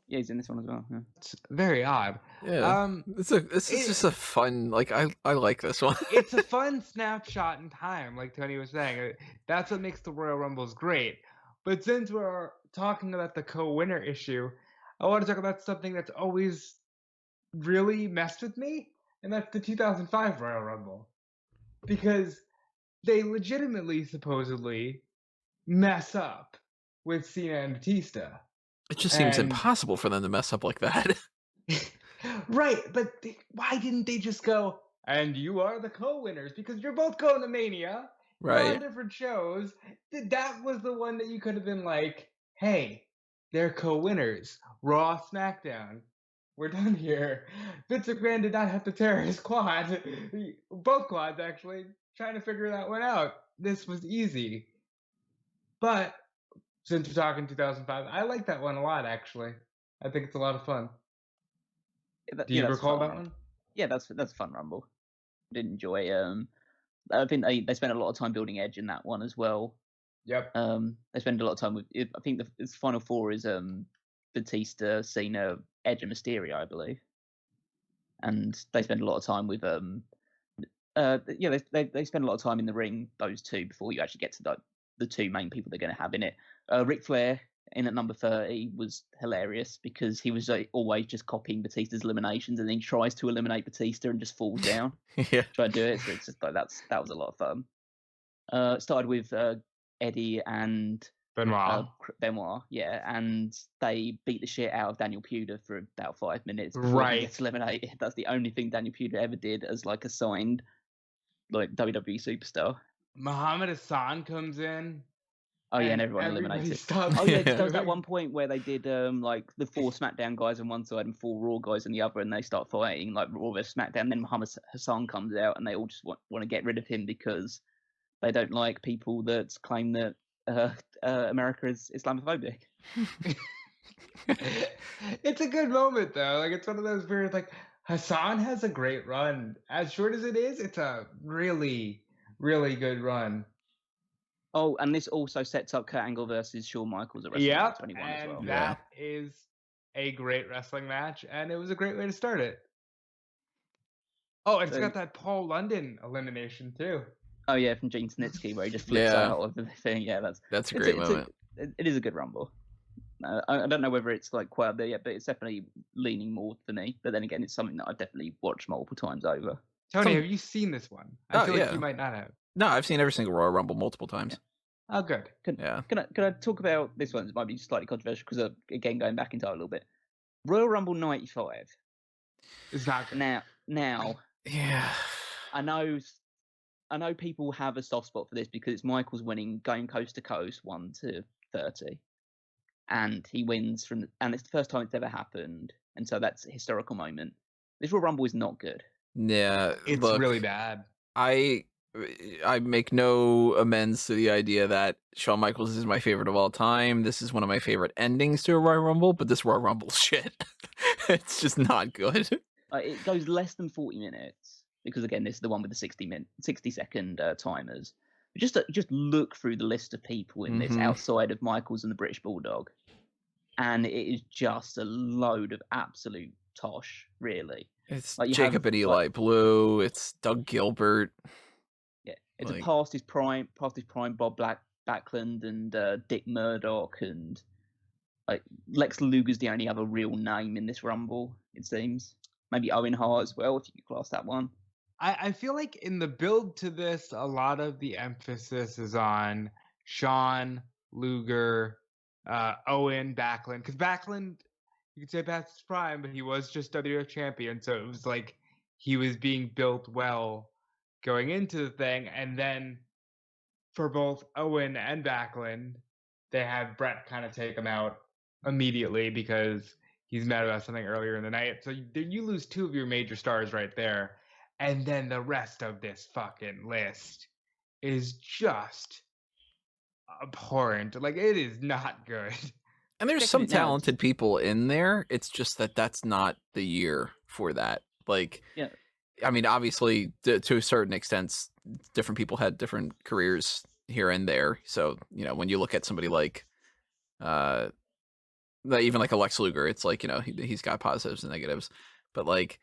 Yeah, he's in this one as well. Yeah. It's very odd. Yeah, this is just a fun. Like I like this one. It's a fun snapshot in time, like Tony was saying. That's what makes the Royal Rumbles great. But since we're talking about the co-winner issue, I want to talk about something that's always really messed with me, and that's the 2005 Royal Rumble. Because they legitimately, supposedly, mess up with Cena and Batista. It just seems impossible for them to mess up like that. Right, but why didn't they just go, and you are the co-winners, because you're both going to Mania, right? On different shows. That was the one that you could have been like, hey, they're co-winners. Raw, SmackDown. We're done here. Vince McMahon did not have to tear his quad. Both quads, actually. Trying to figure that one out. This was easy. But since we're talking 2005, I like that one a lot, actually. I think it's a lot of fun. Do you that's a recall fun that rumble. one? Yeah, that's a fun rumble. Did enjoy. I think they spent a lot of time building Edge in that one as well. Yep. They spend a lot of time with. I think the final four is Batista, Cena, Edge, and Mysterio, I believe. And they spend a lot of time with they spend a lot of time in the ring, those two, before you actually get to the two main people they're going to have in it. Ric Flair in at number 30 was hilarious because he was always just copying Batista's eliminations, and then he tries to eliminate Batista and just falls down. Yeah. Try to do it. So it's just like that was a lot of fun. Started with Eddie and Benoit, yeah, and they beat the shit out of Daniel Puder for about 5 minutes before he gets eliminated. That's the only thing Daniel Puder ever did as like a signed like WWE superstar. Muhammad Hassan comes in. Oh yeah, and everyone eliminated. Oh yeah, there was that one point where they did like the 4 SmackDown guys on one side and 4 Raw guys on the other, and they start fighting like Raw vs SmackDown. Then Muhammad Hassan comes out, and they all just want to get rid of him because they don't like people that claim that America is Islamophobic. It's a good moment though. Like it's one of those weird, like Hassan has a great run. As short as it is, it's a really, really good run. Oh, and this also sets up Kurt Angle versus Shawn Michaels at WrestleMania 21 as well. That is a great wrestling match, and it was a great way to start it. Oh, it's got that Paul London elimination too. Oh yeah, from Gene Snitsky where he just flips out of the thing. Yeah, that's a great moment. It is a good rumble. I don't know whether it's like quite up there yet, but it's definitely leaning more for me. But then again, it's something that I've definitely watched multiple times over. Tony, have you seen this one? I feel like you might not have. No, I've seen every single Royal Rumble multiple times. Yeah. Oh, good. Can I talk about this one? It might be slightly controversial because again going back into it a little bit. Royal Rumble 95. It's not good. Now. Yeah. I know people have a soft spot for this because it's Michaels winning, going coast to coast, 1 to 30, and he wins and it's the first time it's ever happened, and so that's a historical moment. This Royal Rumble is not good. Yeah, it's really bad. I make no amends to the idea that Shawn Michaels is my favorite of all time. This is one of my favorite endings to a Royal Rumble, but this Royal Rumble shit. It's just not good. It goes less than 40 minutes because again, this is the one with the 60-second timers. Just look through the list of people in this outside of Michaels and the British Bulldog, and it is just a load of absolute tosh, really. It's like Jacob and Eli Blue. It's Doug Gilbert. Yeah, it's past his prime Bob Backlund and Dick Murdoch, and like Lex Luger's the only other real name in this Rumble, it seems. Maybe Owen Hart as well, if you could class that one. I feel like in the build to this, a lot of the emphasis is on Shawn, Luger, Owen, Backlund. Because Backlund, you could say past his prime, but he was just WWF champion. So it was like he was being built well going into the thing. And then for both Owen and Backlund, they had Brett kind of take him out immediately because he's mad about something earlier in the night. So you lose 2 of your major stars right there. And then the rest of this fucking list is just abhorrent. Like, it is not good. And there's some talented people in there. It's just that that's not the year for that. Like, yeah. I mean, obviously, to a certain extent, different people had different careers here and there. So, you know, when you look at somebody like, even like a Lex Luger, it's like, you know, he's got positives and negatives. But like,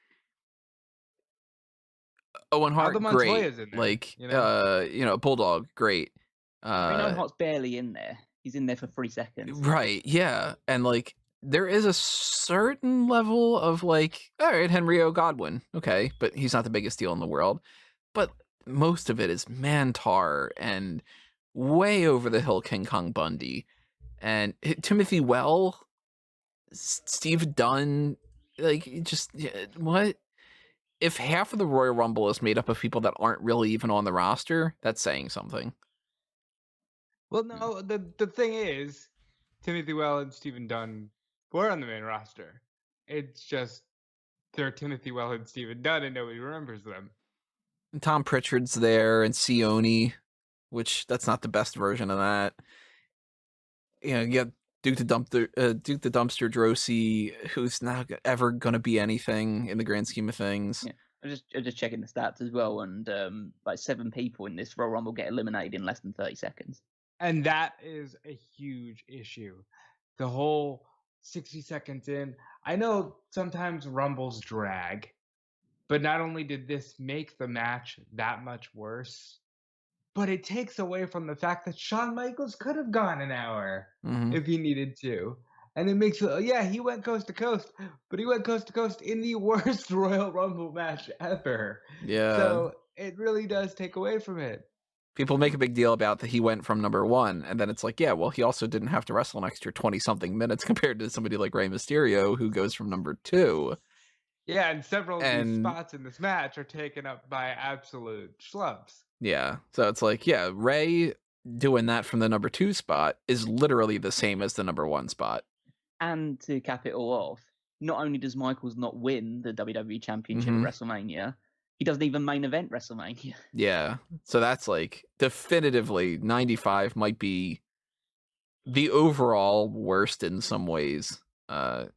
Owen Hart, great. There, like, you know, Bulldog, great. Owen Hart's barely in there. He's in there for 3 seconds. Right, yeah. And like, there is a certain level of like, all right, Henry O. Godwin, okay, but he's not the biggest deal in the world. But most of it is Mantar and way over the hill King Kong Bundy and Timothy Well, Steve Dunn, like, just what? If half of the Royal Rumble is made up of people that aren't really even on the roster, that's saying something. Well, no, the thing is, Timothy Well and Stephen Dunn were on the main roster. It's just they're Timothy Well and Stephen Dunn, and nobody remembers them. And Tom Pritchard's there, and Sione, which that's not the best version of that. you get Duke the Dumpster Drosy, who's not ever going to be anything in the grand scheme of things. Yeah. I'm just checking the stats as well, and like 7 people in this Royal Rumble get eliminated in less than 30 seconds. And that is a huge issue. The whole 60 seconds in. I know sometimes Rumbles drag, but not only did this make the match that much worse, but it takes away from the fact that Shawn Michaels could have gone an hour if he needed to. And it makes it, yeah, he went coast to coast, but he went coast to coast in the worst Royal Rumble match ever. Yeah. So it really does take away from it. People make a big deal about that he went from number 1, and then it's like, yeah, well, he also didn't have to wrestle an extra 20-something minutes compared to somebody like Rey Mysterio, who goes from number 2. Yeah, and several of these spots in this match are taken up by absolute schlubs. Yeah, so it's like, yeah, Rey doing that from the number 2 spot is literally the same as the number 1 spot. And to cap it all off, not only does Michaels not win the WWE Championship at WrestleMania, he doesn't even main event WrestleMania. Yeah, so that's like definitively 95 might be the overall worst in some ways. Not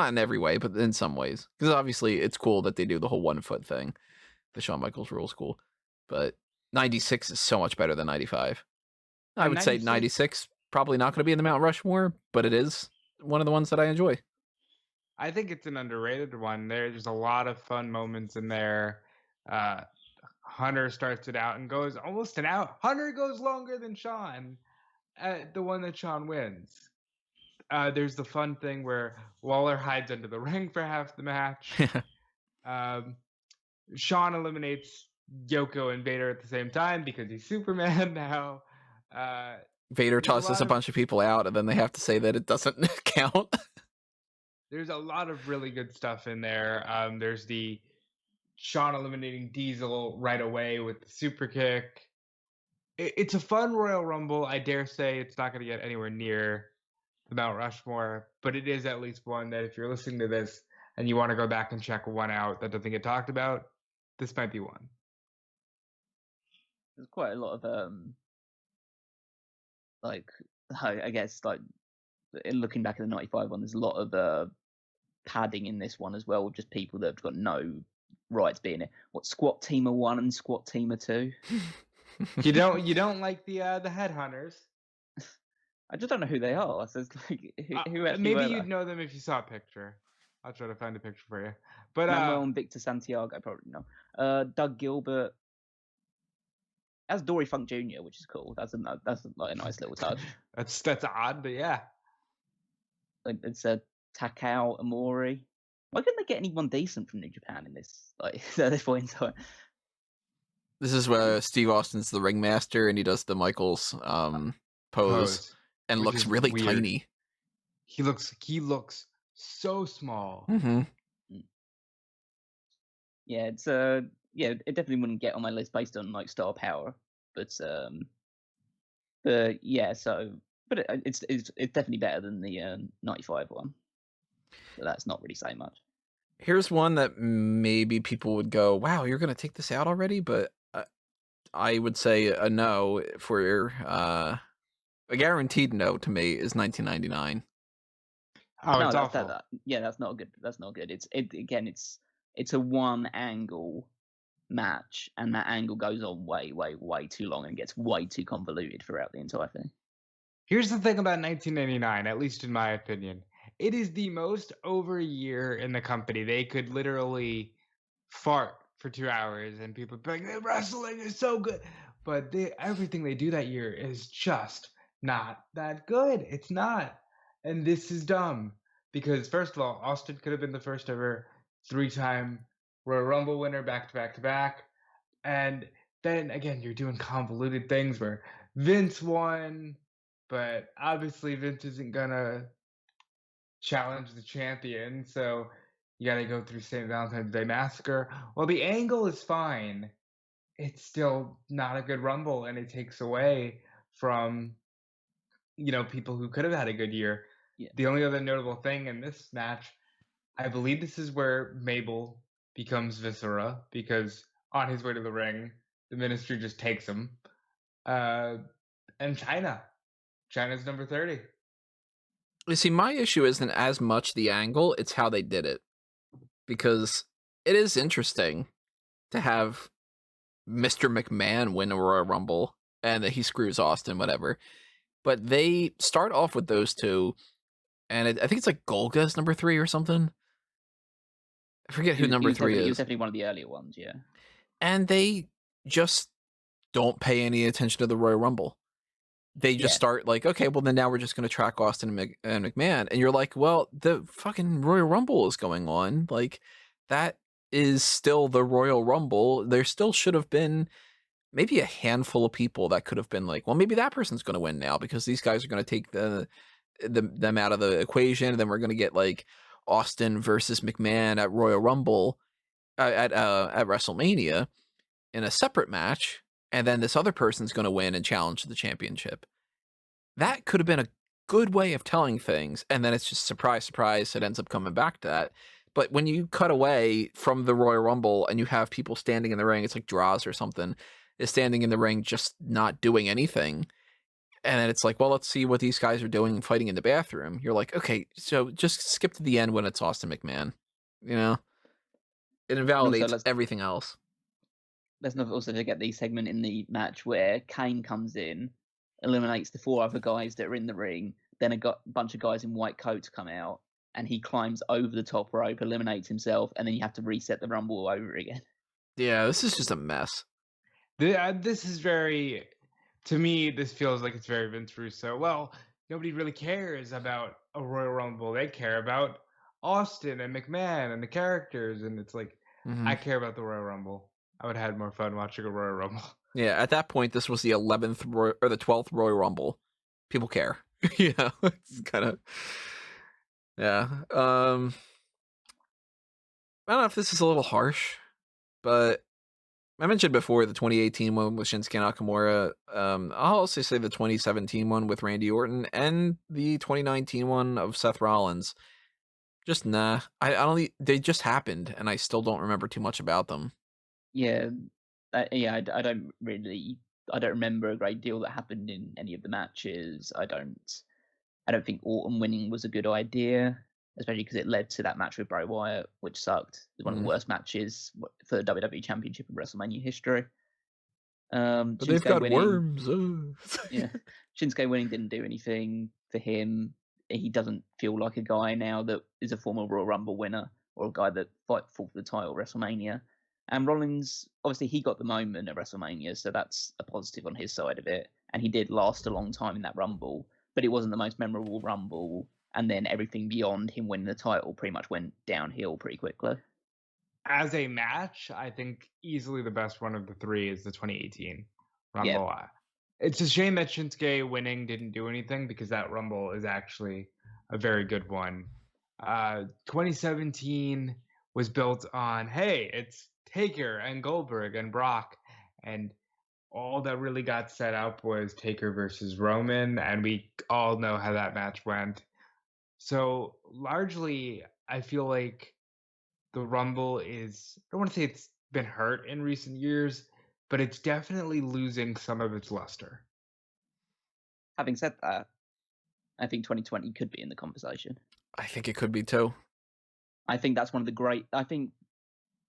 in every way, but in some ways. Because obviously it's cool that they do the whole 1 foot thing. The Shawn Michaels rule is cool. But 96 is so much better than 95. I would say 96 probably not going to be in the Mount Rushmore, but it is one of the ones that I enjoy. I think it's an underrated one. There's a lot of fun moments in there. Hunter starts it out and goes almost an hour. Hunter goes longer than Shawn, the one that Shawn wins. There's the fun thing where Waller hides under the ring for half the match. Shawn eliminates Yoko and Vader at the same time because he's Superman now. Vader tosses a bunch of people out, and then they have to say that it doesn't count. There's a lot of really good stuff in there. There's the Shawn eliminating Diesel right away with the super kick. It's a fun Royal Rumble. I dare say it's not going to get anywhere near the Mount Rushmore, but it is at least one that if you're listening to this and you want to go back and check one out that doesn't get talked about, this might be one. There's quite a lot of like, I guess, like, in looking back at the 95 one, there's a lot of padding in this one as well, with just people that have got no rights being it. What, Squat Teamer 1 and Squat Teamer 2? You don't like the headhunters? I just don't know who they are. So it's like, who actually maybe you'd know them if you saw a picture. I'll try to find a picture for you. But Manuel and Victor Santiago, probably no. Doug Gilbert. That's Dory Funk Jr., which is cool. That's like a nice little touch. That's odd, but yeah. Like, it's a Takao Amori. Why couldn't they get anyone decent from New Japan in this? Like, at this point in time. This is where Steve Austin's the ringmaster, and he does the Michaels pose and looks really tiny. He looks so small. Yeah, it's it definitely wouldn't get on my list based on like star power, but yeah, so but it's definitely better than the 95 one. So that's not really saying much. Here's one that maybe people would go, "Wow, you're going to take this out already?" But I would say a no for a guaranteed no to me is 1999. Oh, no, it's awful. That's not good. That's not good. It's a one angle match, and that angle goes on way too long and gets way too convoluted throughout the entire thing. Here's the thing about 1999, at least in my opinion. It is the most over year in the company. They could literally fart for 2 hours and people be like, wrestling is so good. But everything they do that year is just not that good. It's not. And this is dumb. Because first of all, Austin could have been the first ever 3-time Royal Rumble winner back to back. And then again, you're doing convoluted things where Vince won, but obviously Vince isn't gonna challenge the champion, so you gotta go through St. Valentine's Day Massacre. Well, the angle is fine. It's still not a good Rumble, and it takes away from, people who could have had a good year. Yeah. The only other notable thing in this match, I believe this is where Mabel becomes Viscera, because on his way to the ring, the Ministry just takes him. And China China's number 30. You see, my issue isn't as much the angle, it's how they did it. Because it is interesting to have Mr. McMahon win a Royal Rumble and that he screws Austin, whatever. But they start off with those two, and I think it's like Golga's number 3 or something. I forget who number 3 He was is. definitely one of the earlier ones, yeah. And they just don't pay any attention to the Royal Rumble. They just start like, okay, well then now we're just going to track Austin and McMahon. And you're like, well, the fucking Royal Rumble is going on. Like, that is still the Royal Rumble. There still should have been maybe a handful of people that could have been like, well, maybe that person's going to win now because these guys are going to take them out of the equation. And then we're going to get like Austin versus McMahon at Royal Rumble at WrestleMania in a separate match. And then this other person's going to win and challenge the championship. That could have been a good way of telling things. And then it's just surprise, surprise, it ends up coming back to that. But when you cut away from the Royal Rumble and you have people standing in the ring, it's like Draws or something, is standing in the ring just not doing anything. And then it's like, well, let's see what these guys are doing fighting in the bathroom. You're like, okay, so just skip to the end when it's Austin McMahon. You know? It invalidates everything else. Let's not also forget the segment in the match where Kane comes in, eliminates the 4 other guys that are in the ring, then a bunch of guys in white coats come out, and he climbs over the top rope, eliminates himself, and then you have to reset the Rumble all over again. Yeah, this is just a mess. This is very, to me, this feels like it's very Vince Russo. Well, nobody really cares about a Royal Rumble. They care about Austin and McMahon and the characters, and it's like, I care about the Royal Rumble. I would have had more fun watching a Royal Rumble. Yeah, at that point, this was the 11th or the 12th Royal Rumble. People care. You know, it's kind of, yeah. I don't know if this is a little harsh, but I mentioned before the 2018 one with Shinsuke Nakamura. I'll also say the 2017 one with Randy Orton and the 2019 one of Seth Rollins. Just nah. I don't. They just happened, and I still don't remember too much about them. Yeah, I don't remember a great deal that happened in any of the matches. I don't think Orton winning was a good idea, especially because it led to that match with Bray Wyatt, which sucked. It was one of the worst matches for the WWE Championship in WrestleMania history. But they've got worms. Yeah, Shinsuke winning didn't do anything for him. He doesn't feel like a guy now that is a former Royal Rumble winner or a guy that fought for the title at WrestleMania. And Rollins, obviously, he got the moment at WrestleMania, so that's a positive on his side of it. And he did last a long time in that Rumble, but it wasn't the most memorable Rumble. And then everything beyond him winning the title pretty much went downhill pretty quickly. As a match, I think easily the best one of the 3 is the 2018 Rumble. Yeah. It's a shame that Shinsuke winning didn't do anything because that Rumble is actually a very good one. 2017 was built on, hey, it's Taker and Goldberg and Brock, and all that really got set up was Taker versus Roman, and we all know how that match went. So largely, I feel like the Rumble is, I don't want to say it's been hurt in recent years, but it's definitely losing some of its luster. Having said that, I think 2020 could be in the conversation. I think it could be too. I think that's one of the great, I think,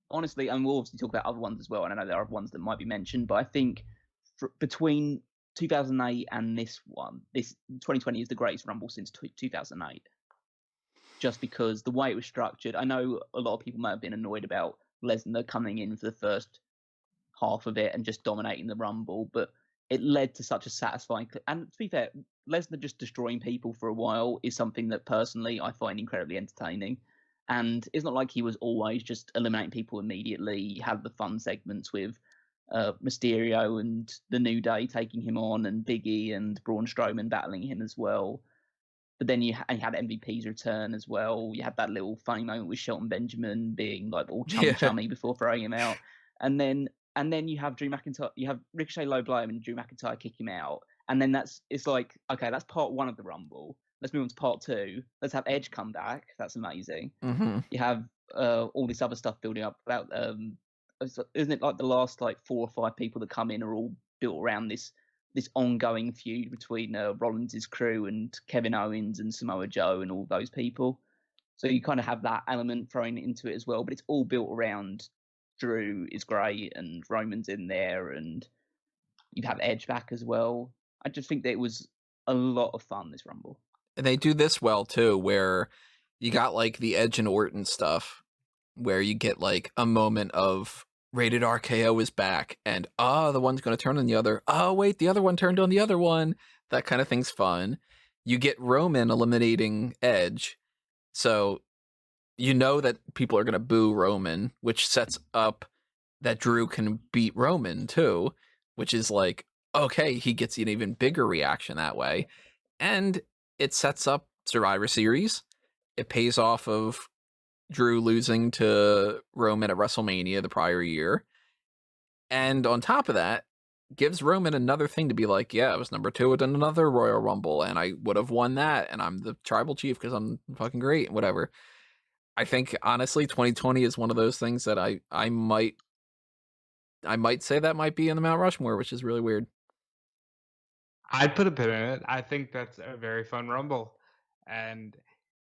honestly, and we'll obviously talk about other ones as well, and I know there are ones that might be mentioned, but I think between 2008 and this one, this 2020 is the greatest Rumble since 2008. Just because the way it was structured, I know a lot of people might have been annoyed about Lesnar coming in for the first half of it and just dominating the Rumble, but it led to such a satisfying, and to be fair, Lesnar just destroying people for a while is something that personally I find incredibly entertaining. And it's not like he was always just eliminating people immediately. You have the fun segments with Mysterio and the New Day taking him on, and Big E and Braun Strowman battling him as well. But then you had MVP's return as well. You had that little funny moment with Shelton Benjamin being like all chummy before throwing him out. And then you have Drew McIntyre, you have Ricochet low blow him and Drew McIntyre kick him out. And then it's like, okay, that's part 1 of the Rumble. Let's move on to part 2. Let's have Edge come back. That's amazing. Mm-hmm. You have all this other stuff building up about, isn't it like the last like 4 or 5 people that come in are all built around this this ongoing feud between Rollins' crew and Kevin Owens and Samoa Joe and all those people. So you kind of have that element thrown into it as well, but it's all built around Drew is great and Roman's in there, and you'd have Edge back as well. I just think that it was a lot of fun, this Rumble. And they do this well too, where you got like the Edge and Orton stuff, where you get like a moment of Rated RKO is back, and the one's going to turn on the other. Oh wait, the other one turned on the other one. That kind of thing's fun. You get Roman eliminating Edge, so you know that people are going to boo Roman, which sets up that Drew can beat Roman too, which is like, okay, he gets an even bigger reaction that way. And it sets up Survivor Series. It pays off of Drew losing to Roman at WrestleMania the prior year. And on top of that, gives Roman another thing to be like, yeah, I was number 2 at another Royal Rumble, and I would have won that, and I'm the tribal chief because I'm fucking great, whatever. I think, honestly, 2020 is one of those things that I might say that might be in the Mount Rushmore, which is really weird. I'd put a pin in it. I think that's a very fun Rumble. And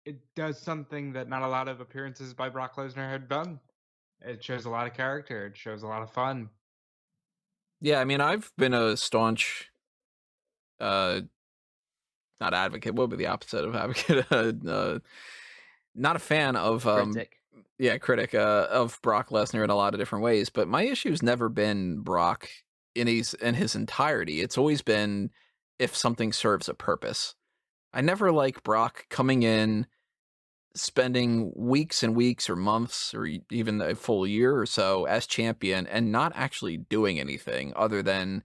it does something that not a lot of appearances by Brock Lesnar had done. It shows a lot of character. It shows a lot of fun. Yeah, I mean, I've been a staunch, not advocate, what would be the opposite of advocate? Not a fan of, critic of Brock Lesnar in a lot of different ways, but my issue's never been Brock in his entirety. It's always been if something serves a purpose. I never like Brock coming in, spending weeks and weeks or months or even a full year or so as champion and not actually doing anything other than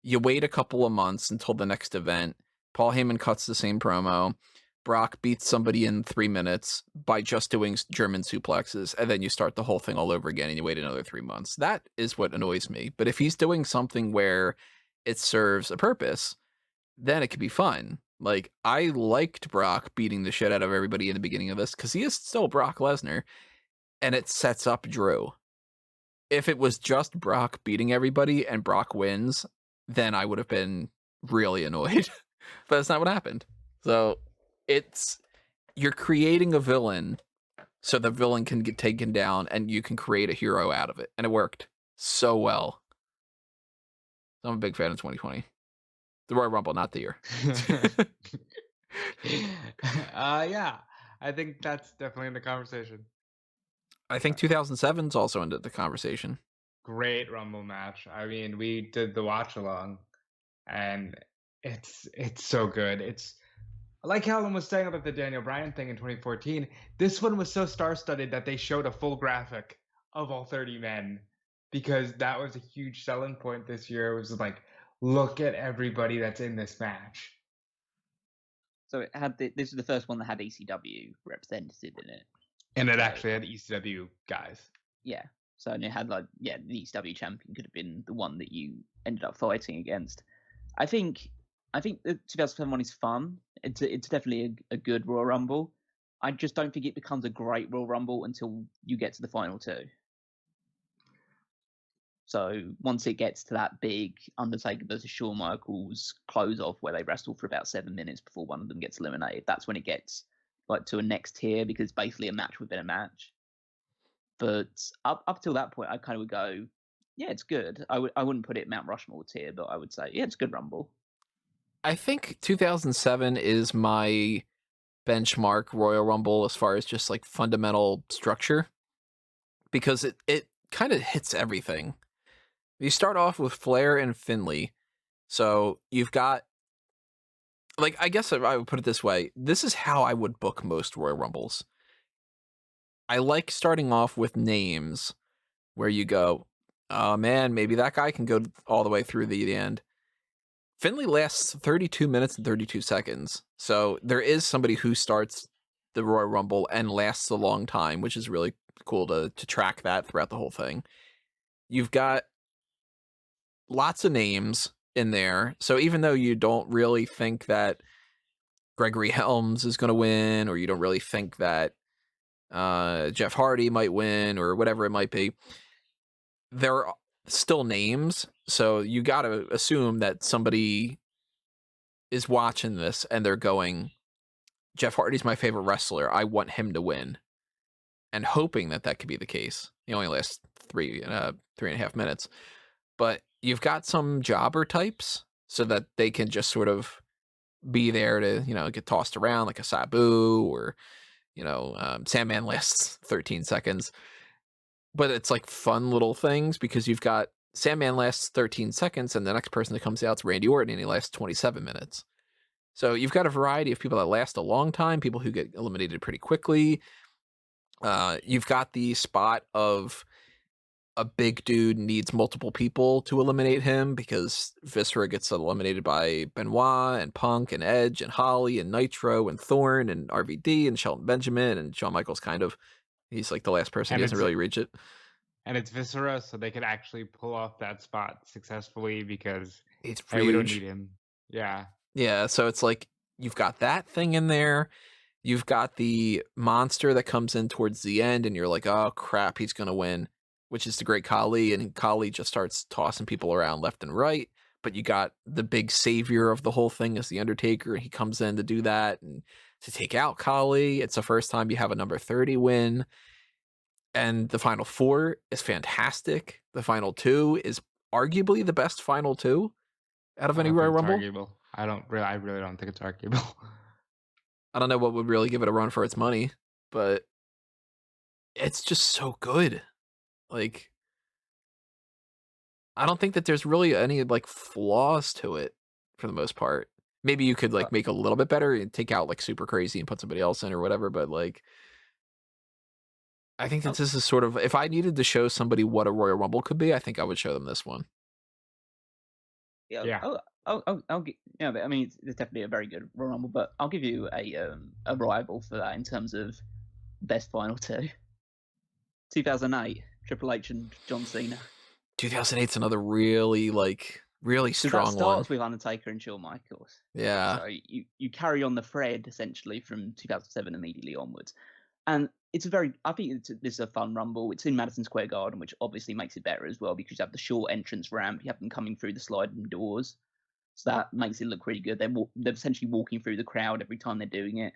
you wait a couple of months until the next event. Paul Heyman cuts the same promo. Brock beats somebody in 3 minutes by just doing German suplexes, and then you start the whole thing all over again and you wait another 3 months. That is what annoys me. But if he's doing something where it serves a purpose, then it could be fun. Like, I liked Brock beating the shit out of everybody in the beginning of this because he is still Brock Lesnar, and it sets up Drew. If it was just Brock beating everybody and Brock wins, then I would have been really annoyed. But that's not what happened. So you're creating a villain so the villain can get taken down and you can create a hero out of it. And it worked so well. So I'm a big fan of 2020. The Royal Rumble, not the year. Yeah, I think that's definitely in the conversation. I think 2007 is also into the conversation. Great Rumble match. I mean, we did the watch along, and it's so good. It's like Helen was saying about the Daniel Bryan thing in 2014. This one was so star-studded that they showed a full graphic of all 30 men, because that was a huge selling point this year. It was like, look at everybody that's in this match. So it had this is the first one that had ECW represented in it. And it actually had ECW guys. Yeah. So it had the ECW champion could have been the one that you ended up fighting against. I think the 2007 one is fun. It's definitely a good Royal Rumble. I just don't think it becomes a great Royal Rumble until you get to the final 2. So once it gets to that big Undertaker versus Shawn Michaels close off where they wrestle for about 7 minutes before one of them gets eliminated, that's when it gets like to a next tier, because it's basically a match within a match. But up till that point, I kind of would go, yeah, it's good. I wouldn't put it Mount Rushmore tier, but I would say, yeah, it's a good Rumble. I think 2007 is my benchmark Royal Rumble as far as just like fundamental structure, because it kind of hits everything. You start off with Flair and Finlay. So you've got, like, I guess I would put it this way. This is how I would book most Royal Rumbles. I like starting off with names where you go, oh man, maybe that guy can go all the way through the end. Finlay lasts 32 minutes and 32 seconds. So there is somebody who starts the Royal Rumble and lasts a long time, which is really cool to track that throughout the whole thing. You've got lots of names in there. So even though you don't really think that Gregory Helms is going to win, or you don't really think that Jeff Hardy might win, or whatever it might be, there still names. So you got to assume that somebody is watching this and they're going, Jeff Hardy's my favorite wrestler. I want him to win. And hoping that that could be the case. He only lasts 3.5 minutes. But you've got some jobber types so that they can just sort of be there to, get tossed around like a Sabu or, Sandman lasts 13 seconds. But it's like fun little things because you've got Sandman lasts 13 seconds and the next person that comes out is Randy Orton and he lasts 27 minutes. So you've got a variety of people that last a long time, people who get eliminated pretty quickly. You've got the spot of a big dude needs multiple people to eliminate him because Viscera gets eliminated by Benoit and Punk and Edge and Holly and Nitro and Thorne and RVD and Shelton Benjamin and Shawn Michaels he's like the last person. He doesn't really reach it. And it's Viscera, so they could actually pull off that spot successfully because it's hey, we don't need him. Yeah. Yeah, so it's like you've got that thing in there. You've got the monster that comes in towards the end, and you're like, oh, crap, he's going to win, which is the Great Khali, and Khali just starts tossing people around left and right. But you got the big savior of the whole thing is the Undertaker, and he comes in to do that and to take out Khali. It's the first time you have a number 30 win. And the Final 4 is fantastic. The Final 2 is arguably the best Final 2 out of any Royal Rumble. Arguable. I really don't think it's arguable. I don't know what would really give it a run for its money, but it's just so good. Like, I don't think that there's really any like flaws to it for the most part. Maybe you could like make a little bit better and take out like Super Crazy and put somebody else in or whatever, but like I think that this is sort of, if I needed to show somebody what a Royal Rumble could be, I think I would show them this one. Yeah. I'll get, but I mean, it's definitely a very good Royal Rumble, but I'll give you a rival for that in terms of best Final 2. 2008, Triple H and John Cena. 2008's another really strong one. That starts with Undertaker and Shawn Michaels. Yeah. So you carry on the thread essentially from 2007 immediately onwards, and I think this is a fun Rumble. It's in Madison Square Garden, which obviously makes it better as well because you have the short entrance ramp, you have them coming through the sliding doors. So that makes it look really good. They're essentially walking through the crowd every time they're doing it.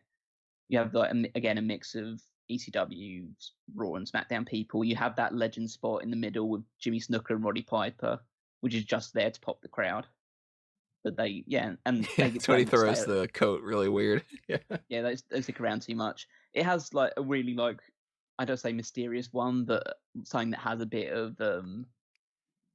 You have again a mix of ECW, Raw, and SmackDown people. You have that legend spot in the middle with Jimmy Snuka and Roddy Piper, which is just there to pop the crowd. But they that's when he throws the coat really weird. Yeah, they stick around too much. It has like a really I don't say mysterious one, but something that has a bit of an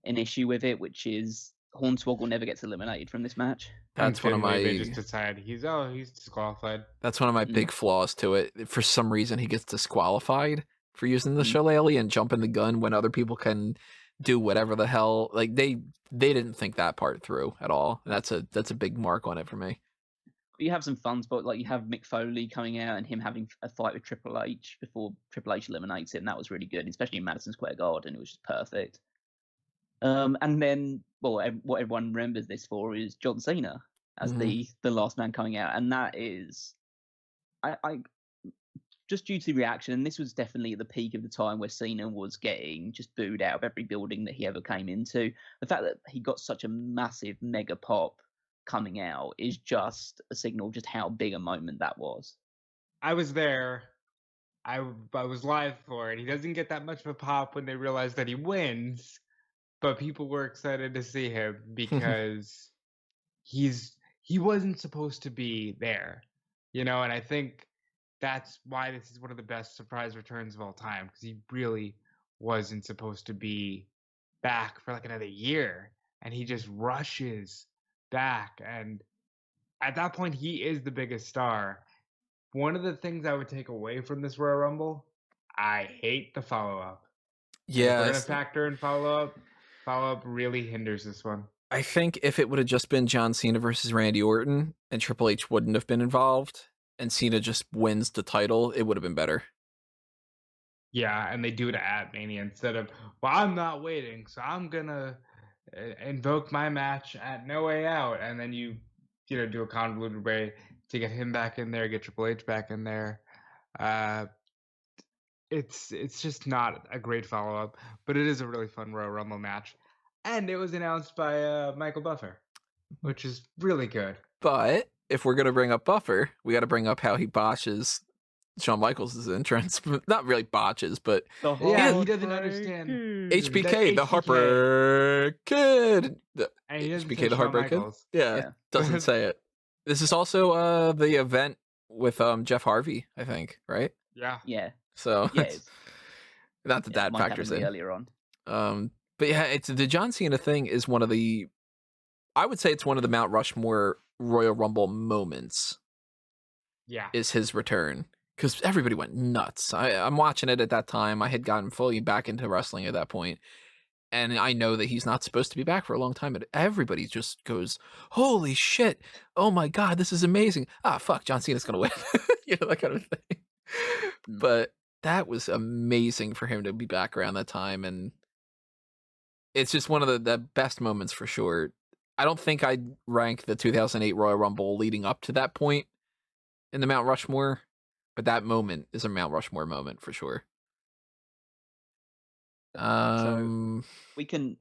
issue with it, which is Hornswoggle never gets eliminated from this match. That's one of my. They just decide he's disqualified. That's one of my big flaws to it. For some reason, he gets disqualified for using the shillelagh and jumping the gun when other people can do whatever the hell. Like they didn't think that part through at all. And that's a big mark on it for me. You have some fun spots, like you have Mick Foley coming out and him having a fight with Triple H before Triple H eliminates it, and that was really good, especially in Madison Square Garden. It was just perfect. And then, what everyone remembers this for is John Cena as the last man coming out, and that is, I just due to the reaction, and this was definitely at the peak of the time where Cena was getting just booed out of every building that he ever came into. The fact that he got such a massive mega pop coming out is just a signal of just how big a moment that was. I was there. I was live for it. He doesn't get that much of a pop when they realize that he wins, but people were excited to see him because he wasn't supposed to be there, and I think that's why this is one of the best surprise returns of all time, because he really wasn't supposed to be back for like another year, and he just rushes back, and at that point he is the biggest star. One of the things I would take away from this Royal Rumble, I hate the follow-up. Yeah, we're gonna factor in follow-up really hinders this one. I think if it would have just been John Cena versus Randy Orton and Triple H wouldn't have been involved and Cena just wins the title, it would have been better. Yeah, and they do it at Mania instead of, well, I'm not waiting, so I'm gonna invoke my match at No Way Out, and then you do a convoluted way to get him back in there, get Triple H back in there. It's just not a great follow-up, but it is a really fun Royal Rumble match. And it was announced by Michael Buffer, which is really good. But if we're gonna bring up Buffer, we got to bring up how he botches Shawn Michaels' entrance. Not really botches, but Yeah, he doesn't understand. HBK, the Heartbreak Kid. And he doesn't HBK, say the Shawn Heartbreak Kid. Michaels. Yeah, doesn't say it. This is also the event with Jeff Harvey, I think, right? Yeah. Yeah. So Yeah. not that that Mike factors had me in. earlier on. But yeah, it's the John Cena thing is one of the, I would say it's one of the Mount Rushmore Royal Rumble moments. Yeah. Is his return. Because everybody went nuts. I'm watching it at that time. I had gotten fully back into wrestling at that point. And I know that he's not supposed to be back for a long time. But everybody just goes, holy shit. Oh my God, this is amazing. Ah, fuck, John Cena's going to win. You know, that kind of thing. But that was amazing for him to be back around that time. And it's just one of the best moments for sure. I don't think I'd rank the 2008 Royal Rumble leading up to that point in the Mount Rushmore. But that moment is a Mount Rushmore moment for sure. So we can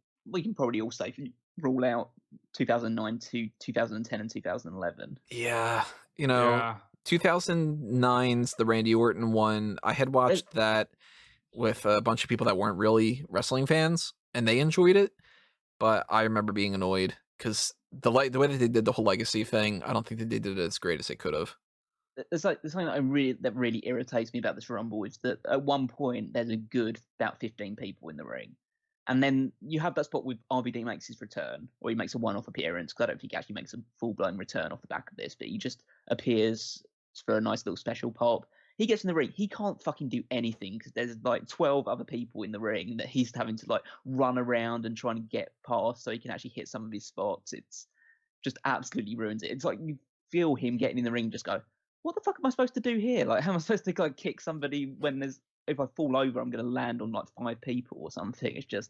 probably all safely rule out 2009 to 2010 and 2011. Yeah, 2009's the Randy Orton one. I had watched that with a bunch of people that weren't really wrestling fans, and they enjoyed it. But I remember being annoyed because the way that they did the whole legacy thing, I don't think they did it as great as they could have. There's something that really irritates me about this Rumble is that at one point there's a good about 15 people in the ring, and then you have that spot with RVD makes his return, or he makes a one-off appearance. Because I don't think he actually makes a full-blown return off the back of this, but he just appears for a nice little special pop. He gets in the ring, he can't fucking do anything because there's like 12 other people in the ring that he's having to like run around and try and get past so he can actually hit some of his spots. It's just absolutely ruins it. It's like you feel him getting in the ring, just go, what the fuck am I supposed to do here? Like, how am I supposed to like kick somebody when if I fall over, I'm going to land on like 5 people or something? It's just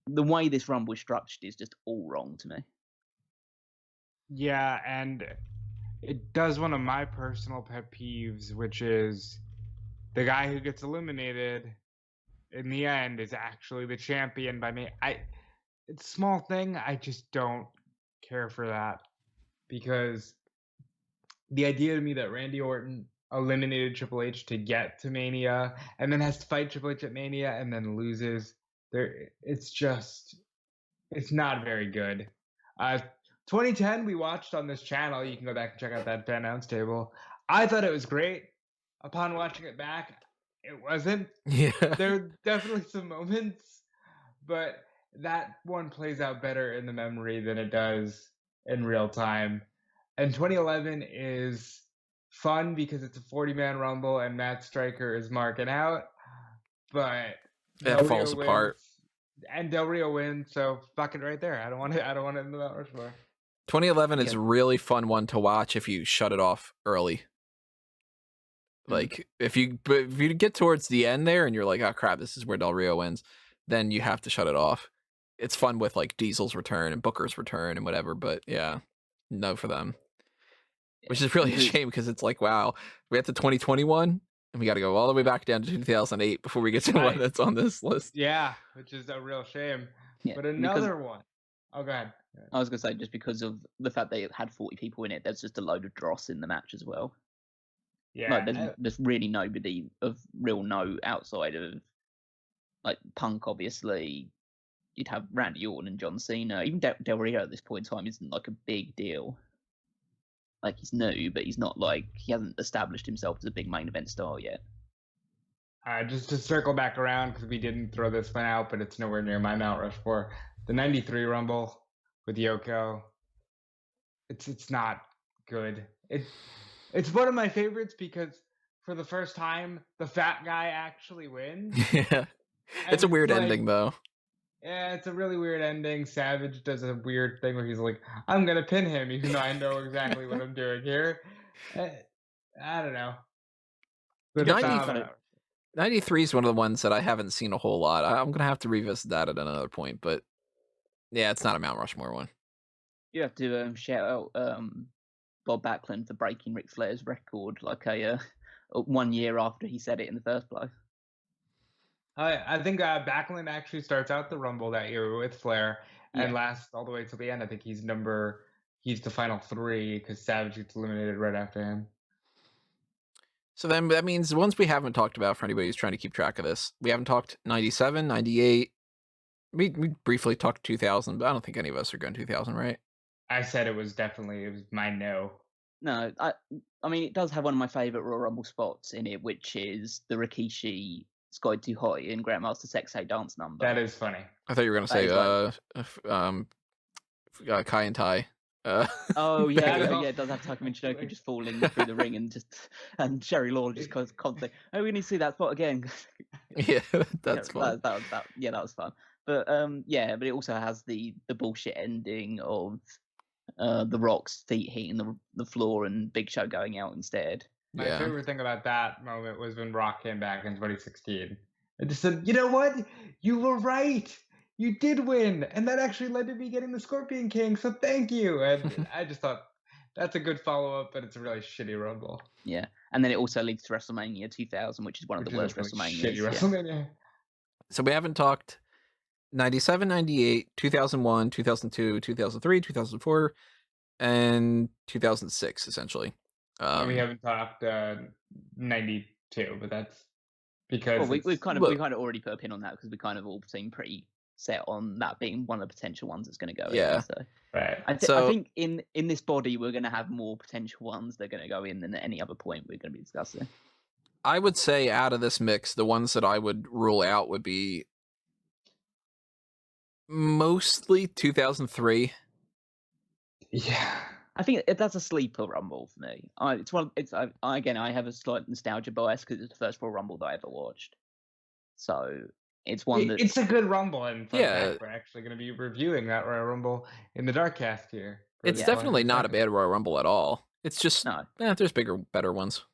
the way this Rumble is structured is just all wrong to me. Yeah, and it does one of my personal pet peeves, which is the guy who gets eliminated in the end is actually the champion by me. It's a small thing. I just don't care for that because the idea to me that Randy Orton eliminated Triple H to get to Mania and then has to fight Triple H at Mania and then loses, it's not very good. 2010 we watched on this channel. You can go back and check out that announce table. I thought it was great. Upon watching it back, it wasn't. Yeah. There are definitely some moments, but that one plays out better in the memory than it does in real time. And 2011 is fun because it's a 40-man Rumble and Matt Striker is marking out, but it falls apart. And Del Rio wins, so fuck it right there. I don't want it in the Mount Rushmore. 2011 is a really fun one to watch if you shut it off early. Like if you get towards the end there and you're like, oh crap, this is where Del Rio wins, then you have to shut it off. It's fun with like Diesel's return and Booker's return and whatever, but yeah, no for them. Which is really a shame because it's like, wow, we have to 2021 and we got to go all the way back down to 2008 before we get to one that's on this list. Yeah, which is a real shame. Yeah, but another one. Oh, go ahead. I was going to say, just because of the fact they had 40 people in it, there's just a load of dross in the match as well. Yeah. Like, there's really nobody of real note outside of, like, Punk, obviously. You'd have Randy Orton and John Cena. Even Del Rio at this point in time isn't, like, a big deal. Like, he's new, but he's not, like, he hasn't established himself as a big main event star yet. Just to circle back around, because we didn't throw this one out, but it's nowhere near my Mount Rushmore. The 93 Rumble with Yoko. It's not good. It's one of my favorites because for the first time, the fat guy actually wins. Yeah. It's a weird ending, though. Yeah, it's a really weird ending. Savage does a weird thing where he's like, I'm going to pin him, even though I know exactly what I'm doing here. I don't know. But 93 is one of the ones that I haven't seen a whole lot. I'm going to have to revisit that at another point, but yeah, it's not a Mount Rushmore one. You have to shout out Bob Backlund for breaking Ric Flair's record like 1 year after he said it in the first place. I think Backlund actually starts out the Rumble that year with Flair and Yeah. lasts all the way till the end. I think he's the final 3 because Savage gets eliminated right after him. So then that means the ones we haven't talked about for anybody who's trying to keep track of this. We haven't talked 97, 98. We briefly talked 2000, but I don't think any of us are going 2000, right? I said it was my no. No, I mean, it does have one of my favourite Royal Rumble spots in it, which is the Rikishi Sky Too High in Grandmaster Sexay dance number. That is funny. I thought you were going to say Kai and Tai. Oh yeah, That is yeah, it does have Taka Michinoku just falling through the ring and Sherry Lawler just constantly, oh, we need to see that spot again. Yeah, that's fun. That was fun. But yeah, but it also has the bullshit ending of the Rock's feet hitting the floor and Big Show going out instead. My favorite thing about that moment was when Rock came back in 2016 and just said, "You know what? You were right. You did win, and that actually led to me getting the Scorpion King. So thank you." And I just thought that's a good follow-up, but it's a really shitty Rumble. Yeah, and then it also leads to WrestleMania 2000, which is one of the worst WrestleManias. Shitty WrestleMania. So we haven't talked 97, 98, 2001, 2002, 2003, 2004, and 2006, essentially. We haven't talked 92, but that's because we've kind of already put a pin on that because we kind of all seem pretty set on that being one of the potential ones that's going to go in. So. Right. I think in this body we're going to have more potential ones that are going to go in than at any other point we're going to be discussing. I would say out of this mix, the ones that I would rule out would be mostly 2003. Yeah. I think that's a sleeper Rumble for me. I have a slight nostalgia bias because it's the first Royal Rumble that I ever watched. So it's one that it's a good Rumble, and we're actually going to be reviewing that Royal Rumble in the Darkcast here. It's definitely not a bad Royal Rumble at all. It's just there's bigger, better ones.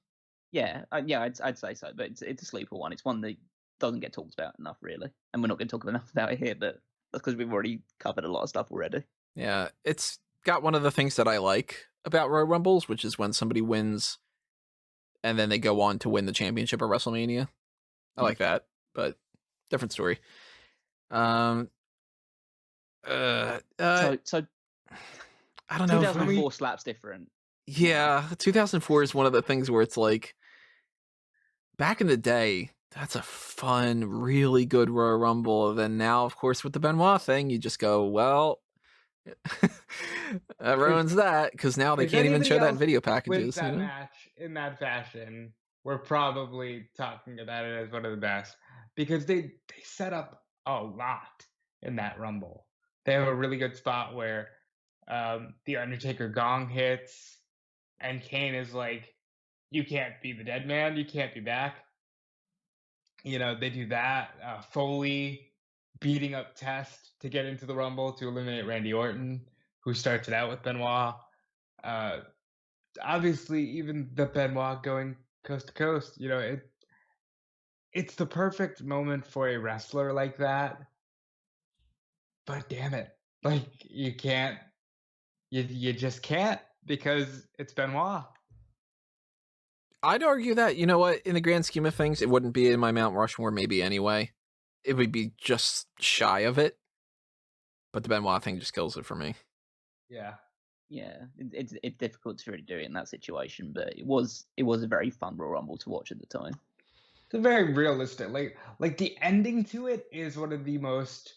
Yeah, I'd say so, but it's a sleeper one. It's one that doesn't get talked about enough, really, and we're not going to talk enough about it here. But that's because we've already covered a lot of stuff already. Yeah, it's got one of the things that I like about Royal Rumbles, which is when somebody wins and then they go on to win the championship at WrestleMania. I like that, but different story. So I don't know. 2004 slaps different. Yeah, 2004 is one of the things where it's like, back in the day, that's a fun, really good Royal Rumble. And then now, of course, with the Benoit thing, you just go, well, that ruins that because now they can't even show that in video packages. That match in that fashion, we're probably talking about it as one of the best because they set up a lot in that Rumble. They have a really good spot where the Undertaker gong hits and Kane is like, "You can't be the dead man. You can't be back." You know, they do that. Foley beating up Test to get into the Rumble to eliminate Randy Orton, who starts it out with Benoit. Obviously, even the Benoit going coast to coast, you know, it's the perfect moment for a wrestler like that. But damn it, like you can't, you just can't because it's Benoit. I'd argue that, you know what, in the grand scheme of things, it wouldn't be in my Mount Rushmore maybe anyway. It would be just shy of it. But the Benoit thing just kills it for me. Yeah, it's difficult to really do it in that situation, but it was a very fun Royal Rumble to watch at the time. It's a very realistic, like the ending to it is one of the most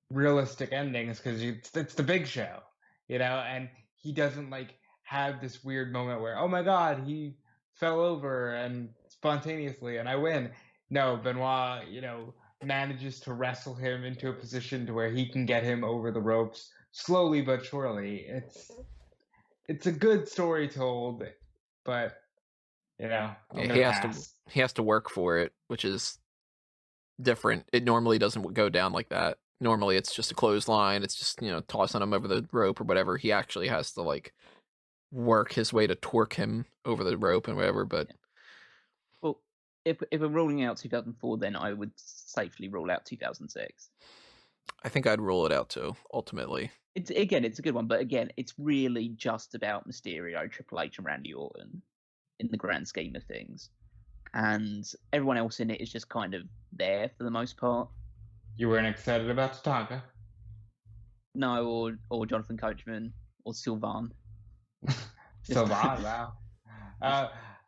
realistic endings because it's the Big Show, you know, and he doesn't like have this weird moment where, oh my God, he fell over and spontaneously and I win. No, Benoit, you know, manages to wrestle him into a position to where he can get him over the ropes slowly but surely. It's a good story told, but you know, he has to work for it, which is different. It normally doesn't go down like that. Normally it's just a clothesline. It's just, you know, tossing him over the rope or whatever. He actually has to like work his way to torque him over the rope and whatever. But well, if we're ruling out 2004, then I would safely rule out 2006. I think I'd rule it out too, ultimately. It's a good one, but again, it's really just about Mysterio, Triple H, and Randy Orton in the grand scheme of things. and everyone else in it is just kind of there for the most part. You weren't excited about Tatanka? No, or Jonathan Coachman or Sylvan. Sylvan, wow.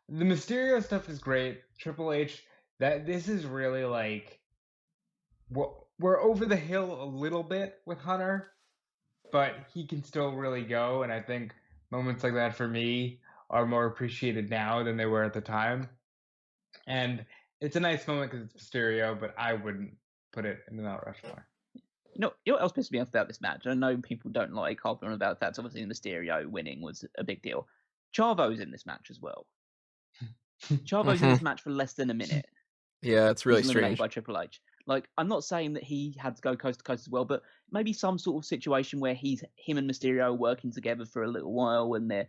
The Mysterio stuff is great. Triple H, this is really like we're over the hill a little bit with Hunter, but he can still really go, and I think moments like that for me are more appreciated now than they were at the time. And it's a nice moment because it's Mysterio, but I wouldn't put it in the Mount Rushmore. You know what else pissed me off about this match? I know people don't like harping on about that. Obviously, Mysterio winning was a big deal. Chavo's in this match as well. Chavo's in this match for less than a minute. Yeah, it's really He's eliminated strange. by Triple H. Like, I'm not saying that he had to go coast to coast as well, but maybe some sort of situation where him and Mysterio are working together for a little while, and they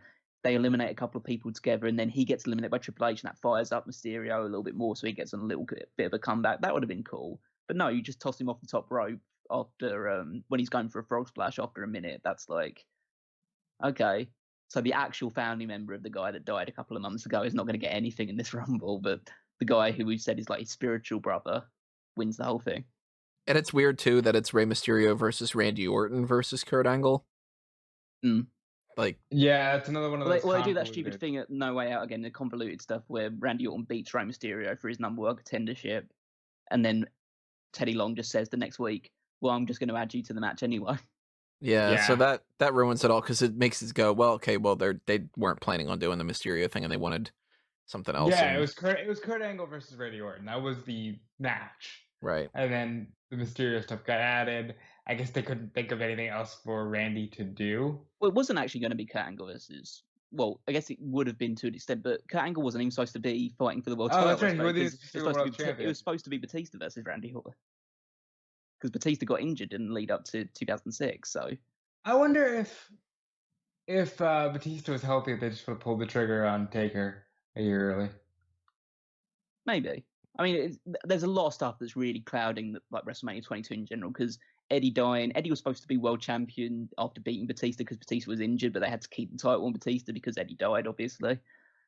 eliminate a couple of people together, and then he gets eliminated by Triple H, and that fires up Mysterio a little bit more, so he gets a little bit of a comeback. That would have been cool. But no, you just toss him off the top rope after when he's going for a frog splash after a minute. That's like, okay. So the actual family member of the guy that died a couple of months ago is not going to get anything in this Rumble, but the guy who we said is like his spiritual brother wins the whole thing. And it's weird, too, that it's Rey Mysterio versus Randy Orton versus Kurt Angle. Like, yeah, it's another one of those. Well, they do that stupid thing at No Way Out again, the convoluted stuff where Randy Orton beats Rey Mysterio for his number one contendership, and then Teddy Long just says the next week, well, I'm just going to add you to the match anyway. Yeah, so that ruins it all because it makes it go, well, okay, well, they weren't planning on doing the Mysterio thing and they wanted something else. Yeah, it was Kurt Angle versus Randy Orton. That was the match. Right. And then the Mysterio stuff got added. I guess they couldn't think of anything else for Randy to do. Well, it wasn't actually going to be Kurt Angle versus... Well, I guess it would have been to an extent, but Kurt Angle wasn't even supposed to be fighting for the world title. That's right. It was supposed to be Batista versus Randy Orton. Because Batista got injured in the lead up to 2006, so... I wonder if Batista was healthy, they just would have pulled the trigger on Taker a year early. Maybe. I mean, there's a lot of stuff that's really clouding like WrestleMania 22 in general, because Eddie dying. Eddie was supposed to be world champion after beating Batista because Batista was injured, but they had to keep the title on Batista because Eddie died, obviously.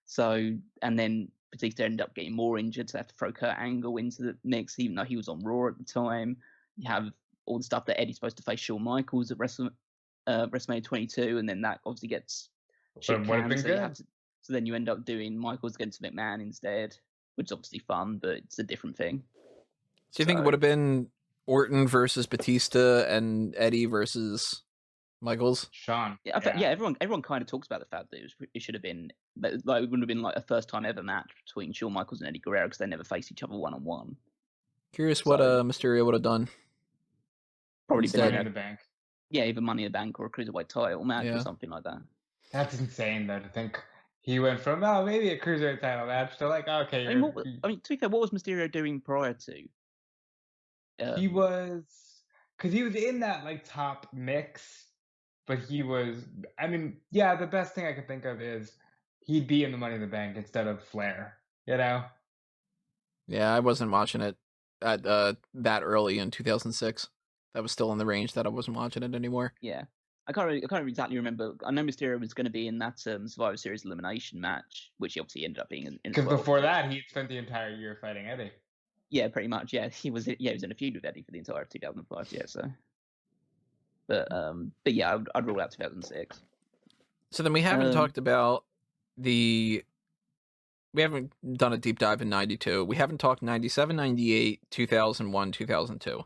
So, and then Batista ended up getting more injured, so they have to throw Kurt Angle into the mix, even though he was on Raw at the time. You have all the stuff that Eddie's supposed to face Shawn Michaels at WrestleMania 22, and then that obviously gets shit canned. So then you end up doing Michaels against McMahon instead, which is obviously fun, but it's a different thing. Do you think it would have been Orton versus Batista and Eddie versus Michaels? Shawn. Yeah, everyone kind of talks about the fact that it should have been, like, it wouldn't have been like a first time ever match between Shawn Michaels and Eddie Guerrero because they never faced each other one-on-one. Curious what Mysterio would have done. Probably Money in the Bank. Yeah, either Money in the Bank or a Cruiserweight title match or something like that. That's insane, though, to think he went from, maybe a Cruiserweight title match to like, okay. I mean, to be fair, what was Mysterio doing prior to? He was, because he was in that like top mix, but he was, I mean, yeah, the best thing I could think of is he'd be in the Money in the Bank instead of Flair, you know? Yeah, I wasn't watching it at that early in 2006. That was still in the range that I wasn't watching it anymore. Yeah. I can't exactly remember. I know Mysterio was going to be in that Survivor Series elimination match, which he obviously ended up being in. Because before that, he'd spent the entire year fighting Eddie. Yeah, pretty much. Yeah, he was in a feud with Eddie for the entire 2005. Yeah, so. But yeah, I'd rule out 2006. So then we haven't talked about we haven't done a deep dive in 92. We haven't talked 97, 98, 2001, 2002.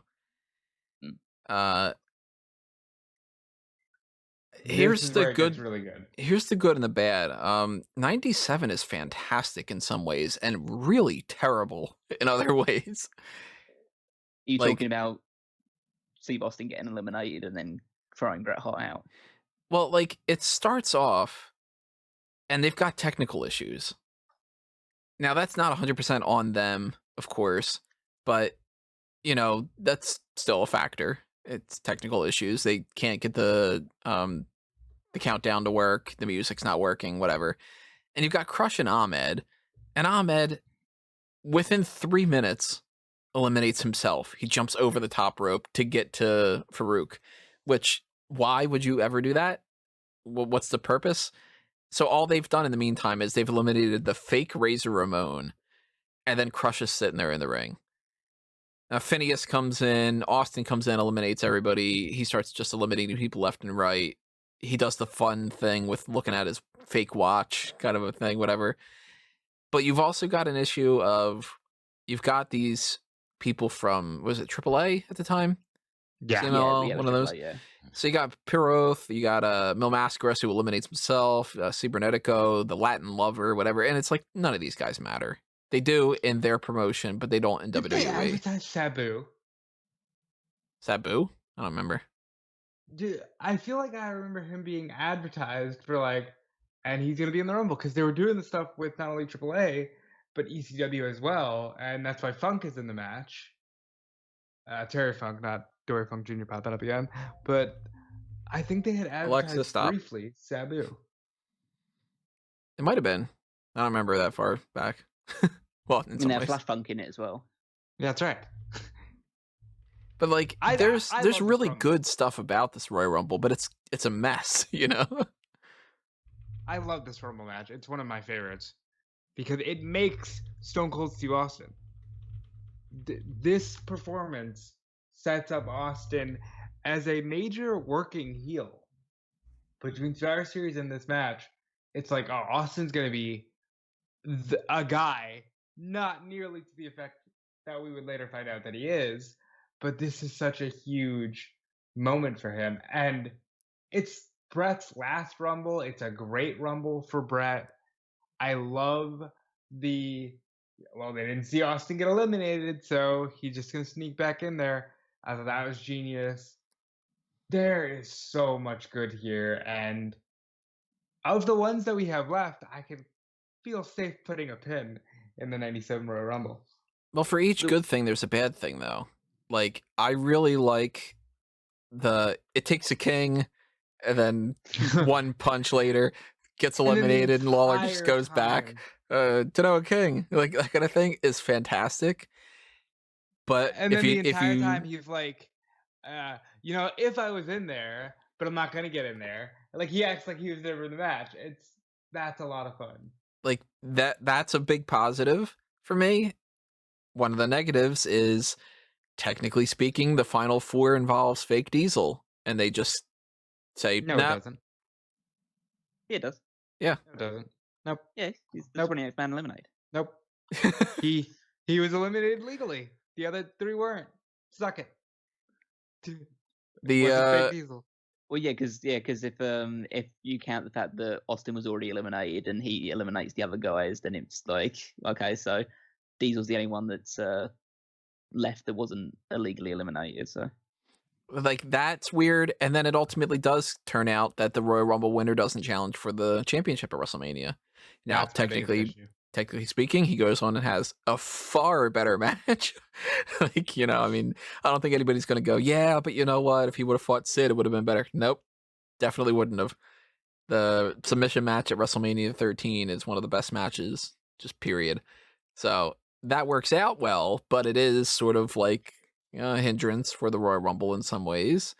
Here's the good. Really good. Here's the good and the bad. 97 is fantastic in some ways and really terrible in other ways. Are you talking about Steve Austin getting eliminated and then throwing Bret Hart out? Well, like, it starts off and they've got technical issues. Now, that's not 100% on them, of course, but, you know, that's still a factor. It's technical issues. They can't get the countdown to work. The music's not working, whatever. And you've got Crush and Ahmed within 3 minutes, eliminates himself. He jumps over the top rope to get to Farouk, which, why would you ever do that? What's the purpose? So all they've done in the meantime is they've eliminated the fake Razor Ramon. and then Crush is sitting there in the ring. Now Phineas comes in, Austin comes in, eliminates everybody. He starts just eliminating people left and right. He does the fun thing with looking at his fake watch, kind of a thing, whatever. But you've also got an issue of, you've got these people from, was it AAA at the time? Yeah. CMLL, Yeah, one of those. yeah. So you got Piroth, you got Mil Mascaras who eliminates himself, Cibernetico, the Latin Lover, whatever. And it's like, none of these guys matter. They do in their promotion, but they don't in Did they WWE. advertise Sabu? Sabu? I don't remember. Dude, I feel like I remember him being advertised for like, and he's gonna be in the Rumble because they were doing the stuff with not only AAA but ECW as well, and that's why Funk is in the match. Terry Funk, not Dory Funk Jr. Pop that up again, but I think they had advertised Alexa, stop. briefly Sabu. It might have been. I don't remember that far back. Well, in And some they have ways. Flash Funk in it as well. Yeah, that's right. But like, I there's love this really Rumble. good stuff about this Royal Rumble, but it's a mess, you know? I love this Rumble match. It's one of my favorites because it makes Stone Cold Steve Austin. This performance sets up Austin as a major working heel. Between Survivor Series and this match, it's like, oh, Austin's going to be a guy, not nearly to the effect that we would later find out that he is, but this is such a huge moment for him. And it's Brett's last Rumble. It's a great Rumble for Brett. I love they didn't see Austin get eliminated, so he's just going to sneak back in there. I thought that was genius. There is so much good here, and of the ones that we have left, I can feel safe putting a pin in the 97 Royal Rumble. Well, for each good thing, there's a bad thing, though. Like, I really like it takes a king, and then one punch later gets eliminated, and Lawler just goes back to Noah King. Like, that kind of thing is fantastic. But and then the entire time he's like, if I was in there, but I'm not gonna get in there. Like, he acts like he was there for the match. That's a lot of fun. Like, that's a big positive for me. One of the negatives is, technically speaking, the final four involves fake Diesel, and they just say, No, nah. it doesn't. Yeah, it does. Yeah. No, it doesn't. Nope. Yeah, he's the Nope. 28th man eliminated. Nope. he was eliminated legally. The other three weren't. Suck it. Wasn't fake Diesel. Well, yeah, because if you count the fact that Austin was already eliminated and he eliminates the other guys, then it's like, okay, so Diesel's the only one that's left that wasn't illegally eliminated. So, like, that's weird. And then it ultimately does turn out that the Royal Rumble winner doesn't challenge for the championship at WrestleMania. Now, That's my biggest issue. technically speaking, he goes on and has a far better match. Like, I mean, I don't think anybody's going to go, yeah, but you know what? If he would have fought Sid, it would have been better. Nope. Definitely wouldn't have. The submission match at WrestleMania 13 is one of the best matches, just period. So that works out well, but it is sort of like a hindrance for the Royal Rumble in some ways.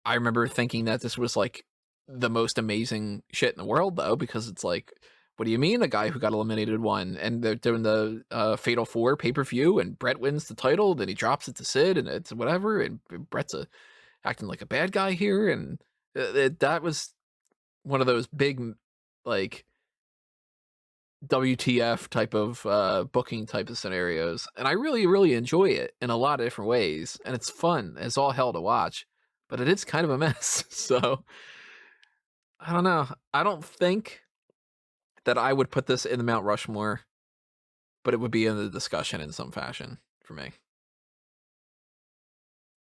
I remember thinking that this was like the most amazing shit in the world, though, because it's like, what do you mean a guy who got eliminated won? And they're doing the Fatal 4 pay-per-view, and Brett wins the title, then he drops it to Sid, and it's whatever, and Brett's acting like a bad guy here, and that was one of those big, like, WTF type of booking type of scenarios, and I really, really enjoy it in a lot of different ways, and it's fun. It's all hell to watch, but it is kind of a mess. So I don't know. I don't think that I would put this in the Mount Rushmore, but it would be in the discussion in some fashion for me.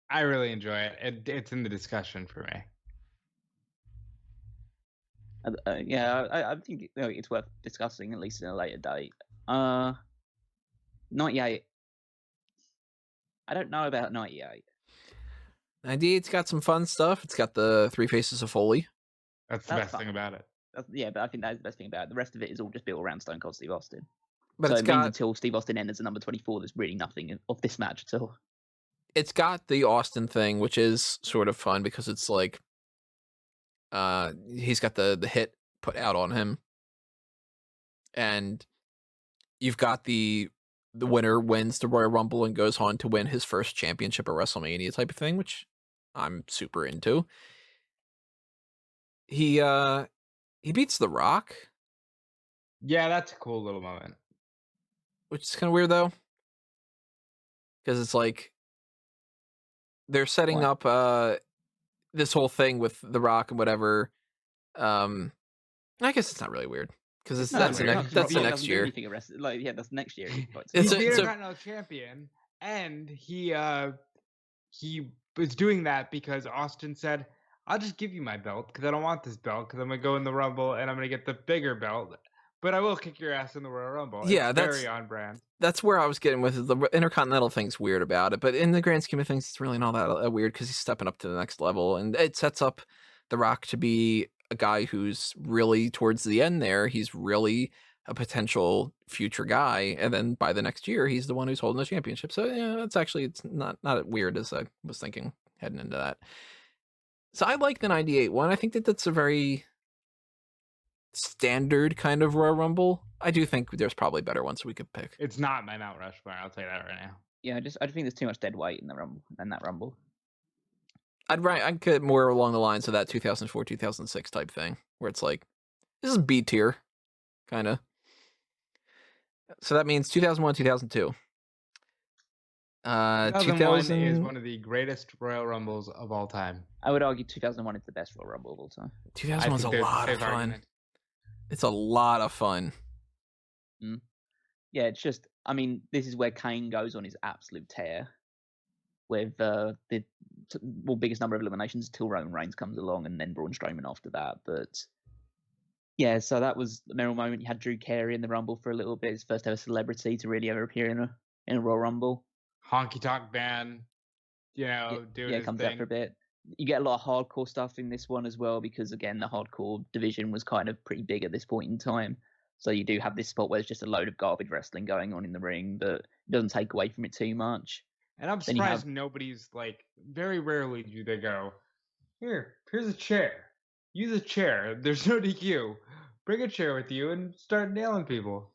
I really enjoy it. It's in the discussion for me. I think it's worth discussing, at least in a later date. 98. I don't know about 98. 98's got some fun stuff. It's got the Three Faces of Foley. That's the best thing about it. But I think that's the best thing about it. The rest of it is all just built around Stone Cold Steve Austin. But so it's it means got, until Steve Austin enters at number 24, there's really nothing of this match at all. It's got the Austin thing, which is sort of fun because it's like, he's got the hit put out on him, and you've got the winner wins the Royal Rumble and goes on to win his first championship at WrestleMania type of thing, which I'm super into. He beats The Rock, Yeah, that's a cool little moment. which is kind of weird though, because it's like they're setting What? up this whole thing with The Rock and whatever. I guess it's not really weird because No, that's weird. the Rock next year. That's next year. It's He's a- the it's a- Intercontinental Champion, and he was doing that because Austin said, "I'll just give you my belt because I don't want this belt because I'm gonna go in the Rumble and I'm gonna get the bigger belt, but I will kick your ass in the Royal Rumble." Yeah, it's that's- very on brand. That's where I was getting with it. The Intercontinental thing's weird about it, but in the grand scheme of things, it's really not that weird because he's stepping up to the next level, and it sets up The Rock to be a guy who's really towards the end there. He's really a potential future guy, and then by the next year, he's the one who's holding the championship. So yeah, it's not as weird as I was thinking heading into that. So I like the '98 one. I think that's a very standard kind of Royal Rumble. I do think there's probably better ones we could pick. It's not my Mount Rushmore. I'll tell you that right now. Yeah, I just think there's too much dead weight in that Rumble. I'd get more along the lines of that 2004, 2006 type thing, where it's like, this is B tier, kind of. So that means 2001, 2002. 2001 is one of the greatest Royal Rumbles of all time. I would argue 2001 is the best Royal Rumble of all time. 2001's a lot of fun. Argument. It's a lot of fun. Yeah, it's just, I mean, this is where Kane goes on his absolute tear with the biggest number of eliminations until Roman Reigns comes along and then Braun Strowman after that. But yeah, so that was the memorable moment. You had Drew Carey in the Rumble for a little bit, his first ever celebrity to really ever appear in a Royal Rumble. Honky Tonk Man, doing his comes thing. out for a bit. You get a lot of hardcore stuff in this one as well because, again, the hardcore division was kind of pretty big at this point in time. So you do have this spot where there's just a load of garbage wrestling going on in the ring, but it doesn't take away from it too much. And I'm surprised nobody's like, very rarely do they go, here's a chair. Use a chair. There's no DQ. Bring a chair with you and start nailing people.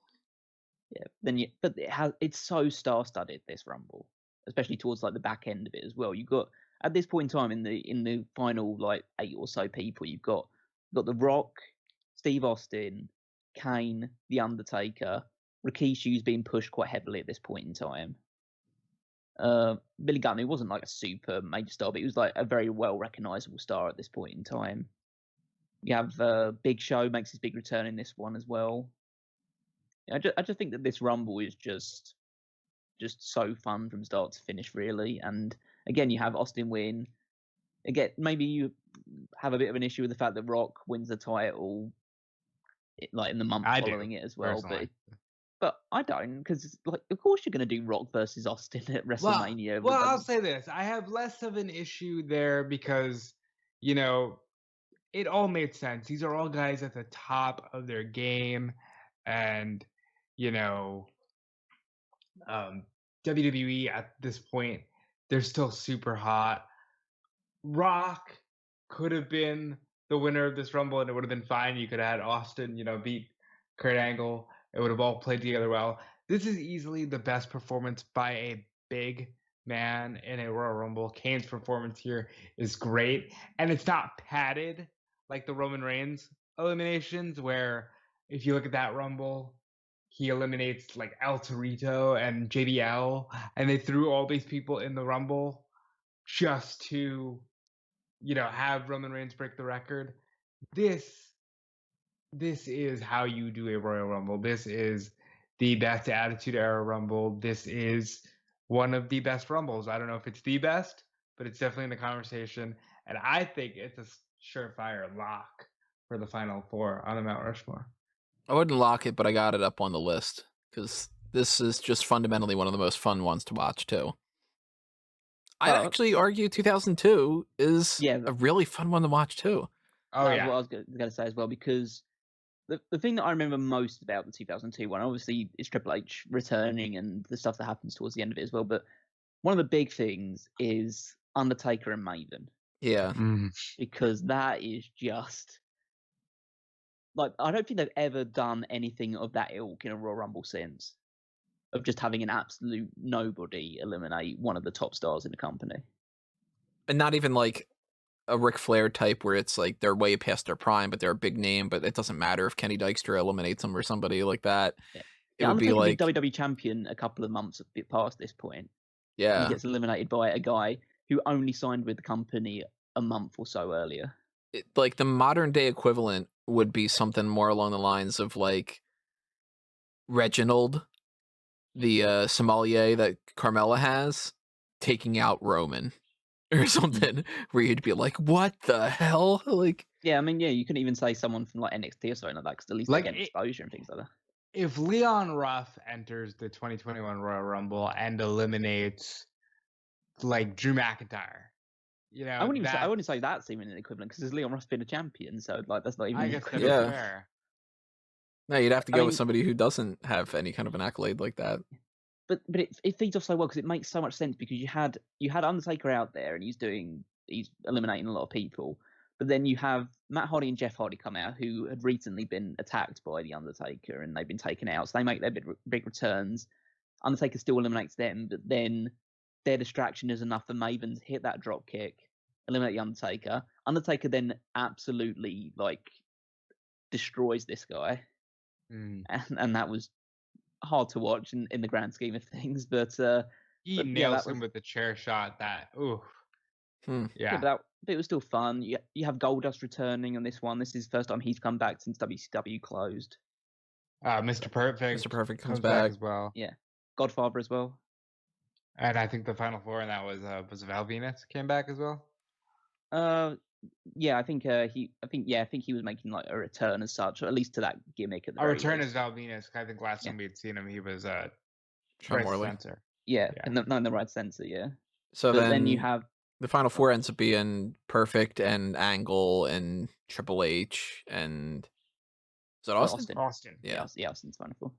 Yeah, it's so star-studded, this Rumble, especially towards like the back end of it as well. You've got, at this point in time, in the final like 8 or so people, you've got The Rock, Steve Austin, Kane, The Undertaker, Rikishi, who's being pushed quite heavily at this point in time. Billy Gunn, who wasn't like a super major star, but he was like a very well recognizable star at this point in time. You have Big Show makes his big return in this one as well. I just think that this Rumble is just so fun from start to finish, really. And again, you have Austin win. Again, maybe you have a bit of an issue with the fact that Rock wins the title, like in the month following it as well. But I don't, because like, of course you're going to do Rock versus Austin at WrestleMania. Well, I'll say this: I have less of an issue there because, it all made sense. These are all guys at the top of their game, and WWE at this point, they're still super hot. Rock could have been the winner of this Rumble, and it would have been fine. You could have had Austin, beat Kurt Angle. It would have all played together well. This is easily the best performance by a big man in a Royal Rumble. Kane's performance here is great, and it's not padded like the Roman Reigns eliminations, where if you look at that Rumble, he eliminates like El Torito and JBL, and they threw all these people in the Rumble just to, have Roman Reigns break the record. This is how you do a Royal Rumble. This is the best Attitude Era Rumble. This is one of the best Rumbles. I don't know if it's the best, but it's definitely in the conversation. And I think it's a surefire lock for the Final Four on the Mount Rushmore. I wouldn't lock it, but I got it up on the list because this is just fundamentally one of the most fun ones to watch too. I'd actually argue 2002 is a really fun one to watch too. Oh, yeah. That's what I was going to say as well, because the thing that I remember most about the 2002 one, obviously, is Triple H returning and the stuff that happens towards the end of it as well. But one of the big things is Undertaker and Maven. Yeah. Because that is just like I don't think they've ever done anything of that ilk in a Royal Rumble since, of just having an absolute nobody eliminate one of the top stars in the company. And not even like a Ric Flair type where it's like they're way past their prime, but they're a big name, but it doesn't matter if Kenny Dykstra eliminates them or somebody like that. Yeah. It would be like WWE champion a couple of months past this point. Yeah. And he gets eliminated by a guy who only signed with the company a month or so earlier. Like the modern day equivalent would be something more along the lines of like Reginald, the sommelier that Carmella has, taking out Roman or something, where you'd be like, what the hell? Like, yeah, I mean, yeah, you couldn't even say someone from like NXT or something like that, because at least they get exposure and things like that. If Leon Ruff enters the 2021 Royal Rumble and eliminates like Drew McIntyre, you know, I wouldn't say that's even an equivalent, because Leon Ruff's been a champion, so like that's not even. I guess that's Yeah. fair. No, you'd have to go with somebody who doesn't have any kind of an accolade like that. But it feeds off so well because it makes so much sense, because you had Undertaker out there and he's eliminating a lot of people, but then you have Matt Hardy and Jeff Hardy come out, who had recently been attacked by the Undertaker and they've been taken out, so they make their big returns. Undertaker still eliminates them, but then their distraction is enough for Maven to hit that drop kick, eliminate the Undertaker. Undertaker then absolutely like destroys this guy, and that was hard to watch in the grand scheme of things, but he nails him with the chair shot. That yeah, but it was still fun. You have Goldust returning on this one. This is the first time he's come back since WCW closed. Mr. Perfect. Mr. Perfect comes back as well. Yeah, Godfather as well. And I think the final four in that was Val Venus came back as well. Yeah, I think he was making like a return as such, or at least to that gimmick. A return as Val Venus. I think last time we had seen him, he was Sean Morley. Sensor. Yeah, in the right sensor. Yeah. So then you have the final four ends up being Perfect and Angle and Triple H and is that Austin? Austin. Yeah, Austin's final four.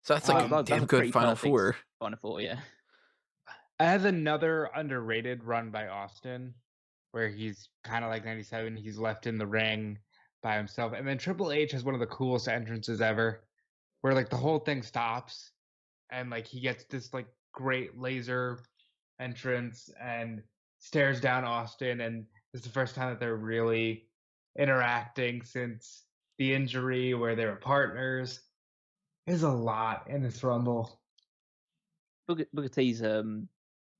So that's like a damn good final four. Final four, yeah. I have another underrated run by Austin, where he's kind of like 97. He's left in the ring by himself. And then Triple H has one of the coolest entrances ever, where like the whole thing stops and like he gets this like great laser entrance and stares down Austin. And it's the first time that they're really interacting since the injury where they were partners. There's a lot in this Rumble. Booker T's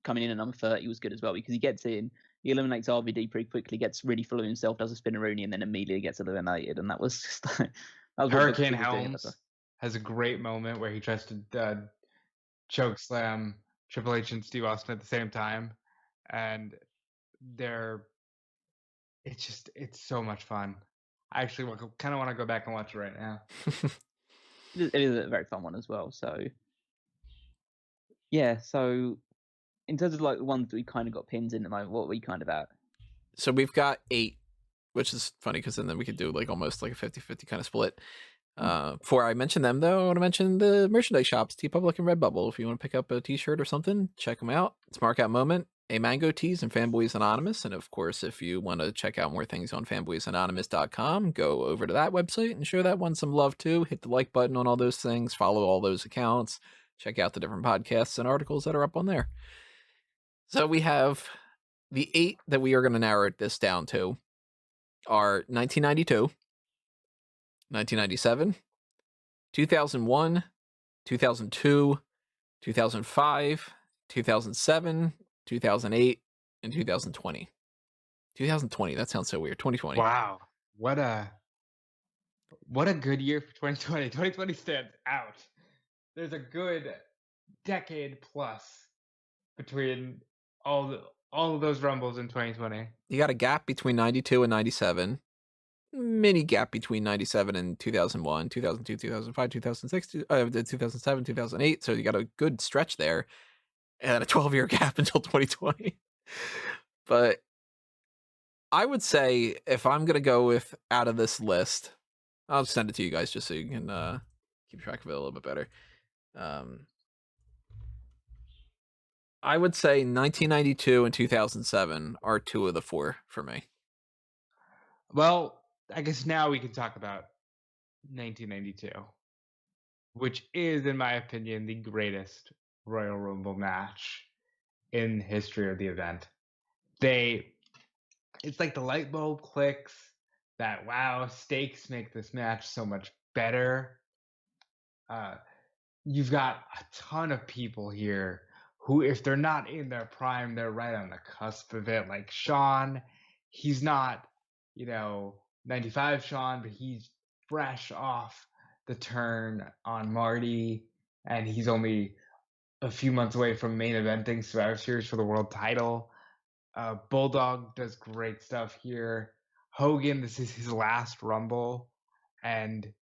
coming in at number 30 was good as well, because he gets in, he eliminates RVD pretty quickly, gets really full of himself, does a spinneroonie, and then immediately gets eliminated. And that was just that was Hurricane Helms has a great moment where he tries to choke slam Triple H and Steve Austin at the same time, and it's so much fun. I actually kind of want to go back and watch it right now. It is a very fun one as well. So yeah, so in terms of like the ones that we kind of got pins in at the moment, what are we kind of at? So we've got 8, which is funny because then we could do like almost like a 50-50 kind of split. Before I mention them, though, I want to mention the merchandise shops, TeePublic and Redbubble. If you want to pick up a t-shirt or something, check them out. Smark Out Moment, A Mango Tees, and Fanboys Anonymous. And of course, if you want to check out more things on fanboysanonymous.com, go over to that website and show that one some love too. Hit the like button on all those things, follow all those accounts, check out the different podcasts and articles that are up on there. So we have the 8 that we are going to narrow this down to are 1992, 1997, 2001, 2002, 2005, 2007, 2008, and 2020. 2020, that sounds so weird. 2020. Wow. What a good year for 2020. 2020 stands out. There's a good decade plus between all of those Rumbles in 2020. You got a gap between 92 and 97. Mini gap between 97 and 2001, 2002, 2005, 2006, 2007, 2008. So you got a good stretch there, and a 12-year gap until 2020. But I would say if I'm going to go with out of this list, I'll send it to you guys just so you can keep track of it a little bit better. I would say 1992 and 2007 are 2 of the 4 for me. Well, I guess now we can talk about 1992, which is, in my opinion, the greatest Royal Rumble match in the history of the event. It's like the light bulb clicks that, wow, stakes make this match so much better. You've got a ton of people here who, if they're not in their prime, they're right on the cusp of it. Like Shawn, he's not, 95 Shawn, but he's fresh off the turn on Marty, and he's only a few months away from main eventing Survivor Series for the world title. Bulldog does great stuff here. Hogan, this is his last Rumble, and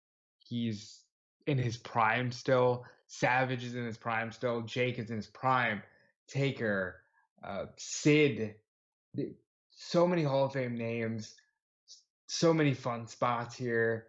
he's in his prime still. Savage is in his prime still. Jake is in his prime. Taker, Sid, so many Hall of Fame names, so many fun spots here.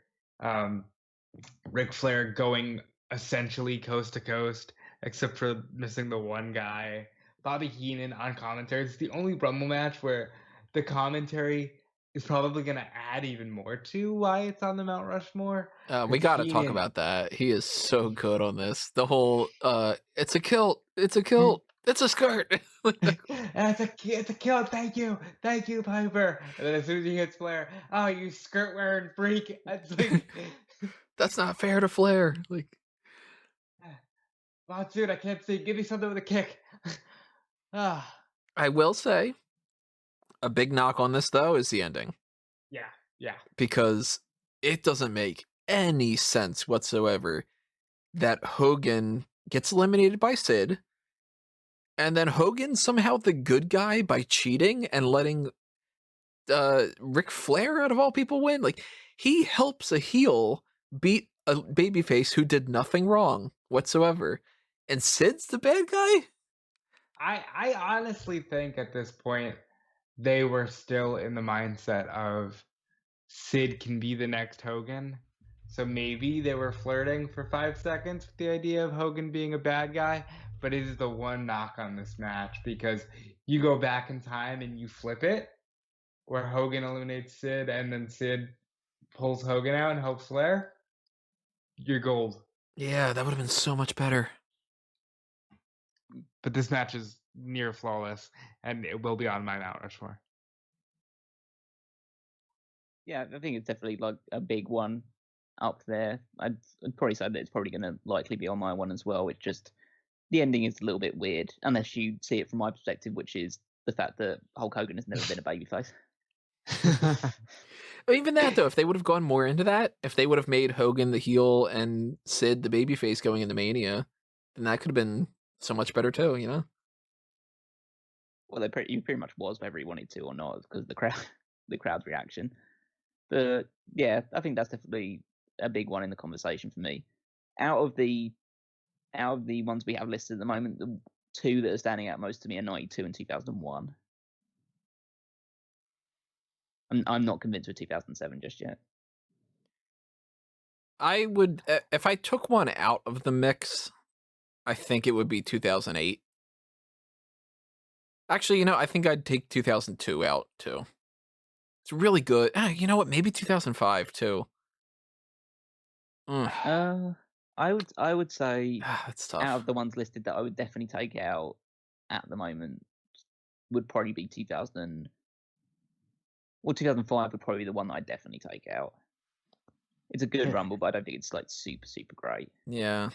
Ric Flair going essentially coast to coast, except for missing the one guy. Bobby Heenan on commentary. It's the only Rumble match where the commentary is probably going to add even more to why it's on the Mount Rushmore. We got to talk about that. He is so good on this. The whole, it's a kilt. It's a kilt. It's a skirt. It's a kilt. Thank you, Piper. And then as soon as he hits Flair, oh, you skirt wearing freak. It's like, that's not fair to Flair. Like, oh, dude, I can't see. Give me something with a kick. I will say, a big knock on this though is the ending. Yeah. Because it doesn't make any sense whatsoever that Hogan gets eliminated by Sid, and then Hogan's somehow the good guy by cheating and letting Ric Flair, out of all people, win. Like, he helps a heel beat a babyface who did nothing wrong whatsoever, and Sid's the bad guy? I honestly think at this point they were still in the mindset of Sid can be the next Hogan. So maybe they were flirting for 5 seconds with the idea of Hogan being a bad guy, but it is the one knock on this match because you go back in time and you flip it where Hogan eliminates Sid and then Sid pulls Hogan out and helps Flair. You're gold. Yeah, that would have been so much better. But this match is near flawless, and it will be on my Mount Rushmore. Yeah, I think it's definitely like a big one up there. I'd probably say that it's probably going to likely be on my one as well. It's just the ending is a little bit weird, unless you see it from my perspective, which is the fact that Hulk Hogan has never been a babyface. Even that, though, if they would have gone more into that, if they would have made Hogan the heel and Sid the babyface going into Mania, then that could have been so much better too, you know? Well, he pretty much was, whether he wanted to or not, because the crowd's reaction. But yeah, I think that's definitely a big one in the conversation for me. Out of the ones we have listed at the moment, the two that are standing out most to me are 92 and 2001. I'm not convinced with 2007 just yet. I would, if I took one out of the mix, I think it would be 2008. Actually, I think I'd take 2002 out too. It's really good. You know what? Maybe 2005 too. I would say that's tough. Out of the ones listed that I would definitely take out at the moment would probably be 2000. Well, 2005 would probably be the one that I'd definitely take out. It's a good Rumble, but I don't think it's like super, super great. Yeah.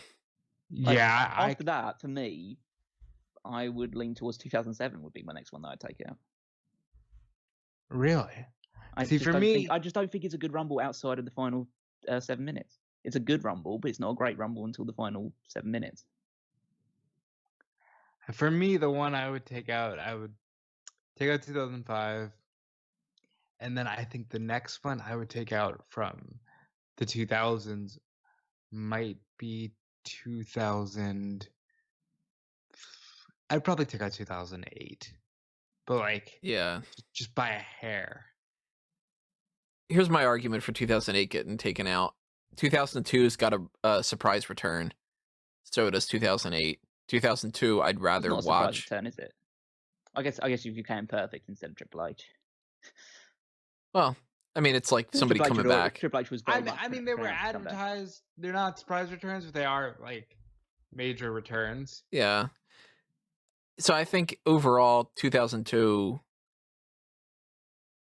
Like, yeah. After that, for me, I would lean towards 2007 would be my next one that I'd take out. Really? I just don't think it's a good Rumble outside of the final 7 minutes. It's a good Rumble, but it's not a great Rumble until the final 7 minutes. For me, the one I would take out 2005. And then I think the next one I would take out from the 2000s might be 2000. I'd probably take out 2008. But yeah, just by a hair. Here's my argument for 2008 getting taken out. 2002's got a surprise return. So does 2008. 2002, I'd rather watch. It's not a surprise return, is it? I guess if you came perfect instead of Triple H. Well, I mean, it's like somebody Triple H coming back. Triple H was very much. I mean, they were pronounced comeback. advertised. They're not surprise returns, but they are like major returns. Yeah. So I think overall 2002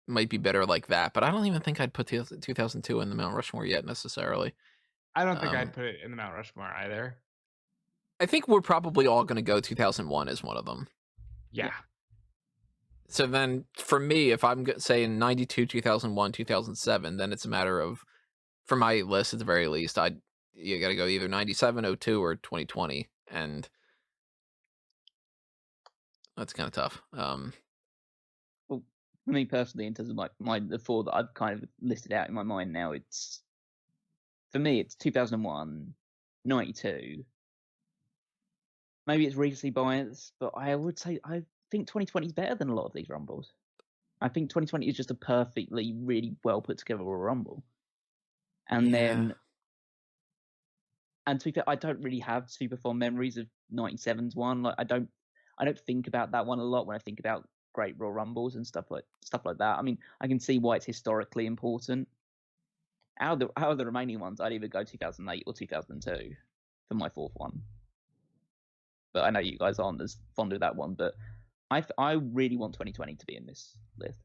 might be better like that, but I don't even think I'd put 2002 in the Mount Rushmore yet necessarily. I don't think I'd put it in the Mount Rushmore either. I think we're probably all going to go 2001 as one of them. Yeah. So then for me, if I'm saying 92, 2001, 2007, then it's a matter of, for my list at the very least, you got to go either 97, 02, or 2020. And that's kind of tough. Well, for me personally, in terms of the four that I've kind of listed out in my mind now, for me, it's 2001, 92. Maybe it's recency bias, but I would say I think 2020 is better than a lot of these Rumbles. I think 2020 is just a perfectly, really well put together Royal Rumble. And then, and to be fair, I don't really have super fond memories of 97's one. Like I don't think about that one a lot when I think about great Royal Rumbles and stuff like that. I mean, I can see why it's historically important. Out of the remaining ones, I'd either go 2008 or 2002 for my fourth one. But I know you guys aren't as fond of that one, but I really want 2020 to be in this list.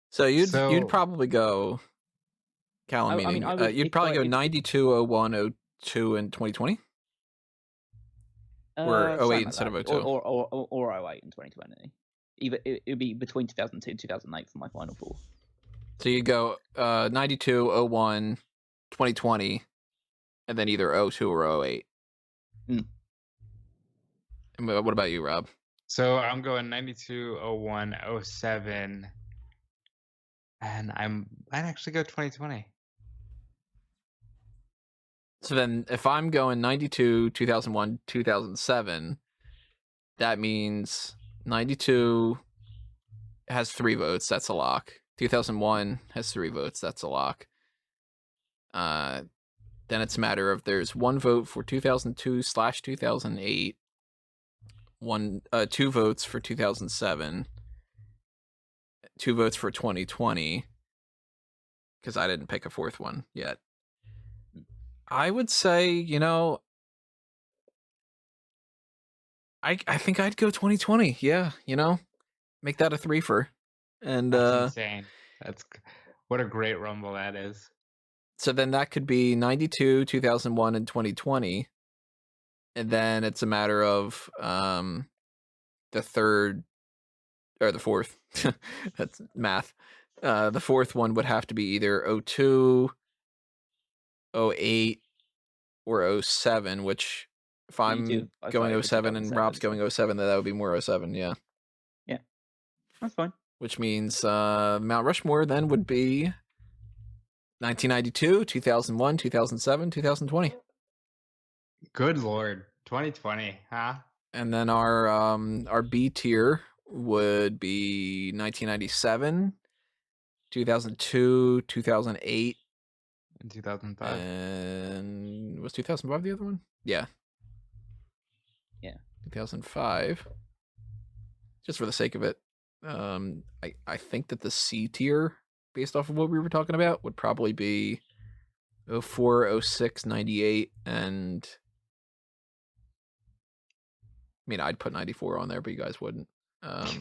So you'd probably go, Callum, you'd probably go 92, 01, 02, and 2020? Or 08 instead of 02? Or 08 and 2020. It would be between 2002 and 2008 for my final four. So you go 92, 01, 2020, and then either 02 or 08. Mm. And what about you, Rob? So I'm going 92, 01, 07, and I'd actually go 2020. So then if I'm going 92, 2001, 2007, that means 92 has 3 votes. That's a lock. 2001 has 3 votes. That's a lock. Then it's a matter of there's 1 vote for 2002/2008, 2 votes for 2007, 2 votes for 2020, because I didn't pick a 4th one yet. I would say, I think I'd go 2020. Yeah, make that a 3-fer. And that's insane. What a great Rumble that is. So then that could be 92, 2001, and 2020. And then it's a matter of the 3rd or the 4th. That's math. The 4th one would have to be either 02, 08, or 07, which if I'm going 07 and Rob's going 07, then that would be more 07, yeah. Yeah, that's fine. Which means Mount Rushmore then would be 1992, 2001, 2007, 2020. Good Lord, 2020, huh? And then our B tier would be 1997, 2002, 2008, and 2005. And was 2005 the other one? Yeah. 2005. Just for the sake of it, I think that the C tier, based off of what we were talking about, would probably be 04, 06, 98, and I mean, I'd put 94 on there, but you guys wouldn't. What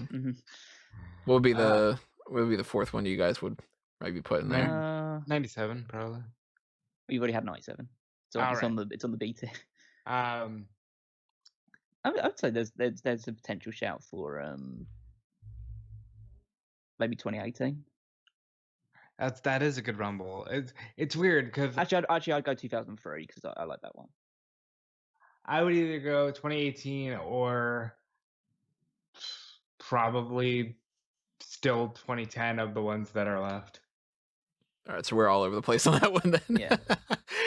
would be the 4th one you guys would maybe put in there? 97, probably. We've already had 97, so it's on the B tier. I would say there's a potential shout for maybe 2018. That is a good Rumble. It's weird because actually I'd go 2003 because I like that one. I would either go 2018 or probably still 2010 of the ones that are left. All right, so we're all over the place on that one then. Yeah.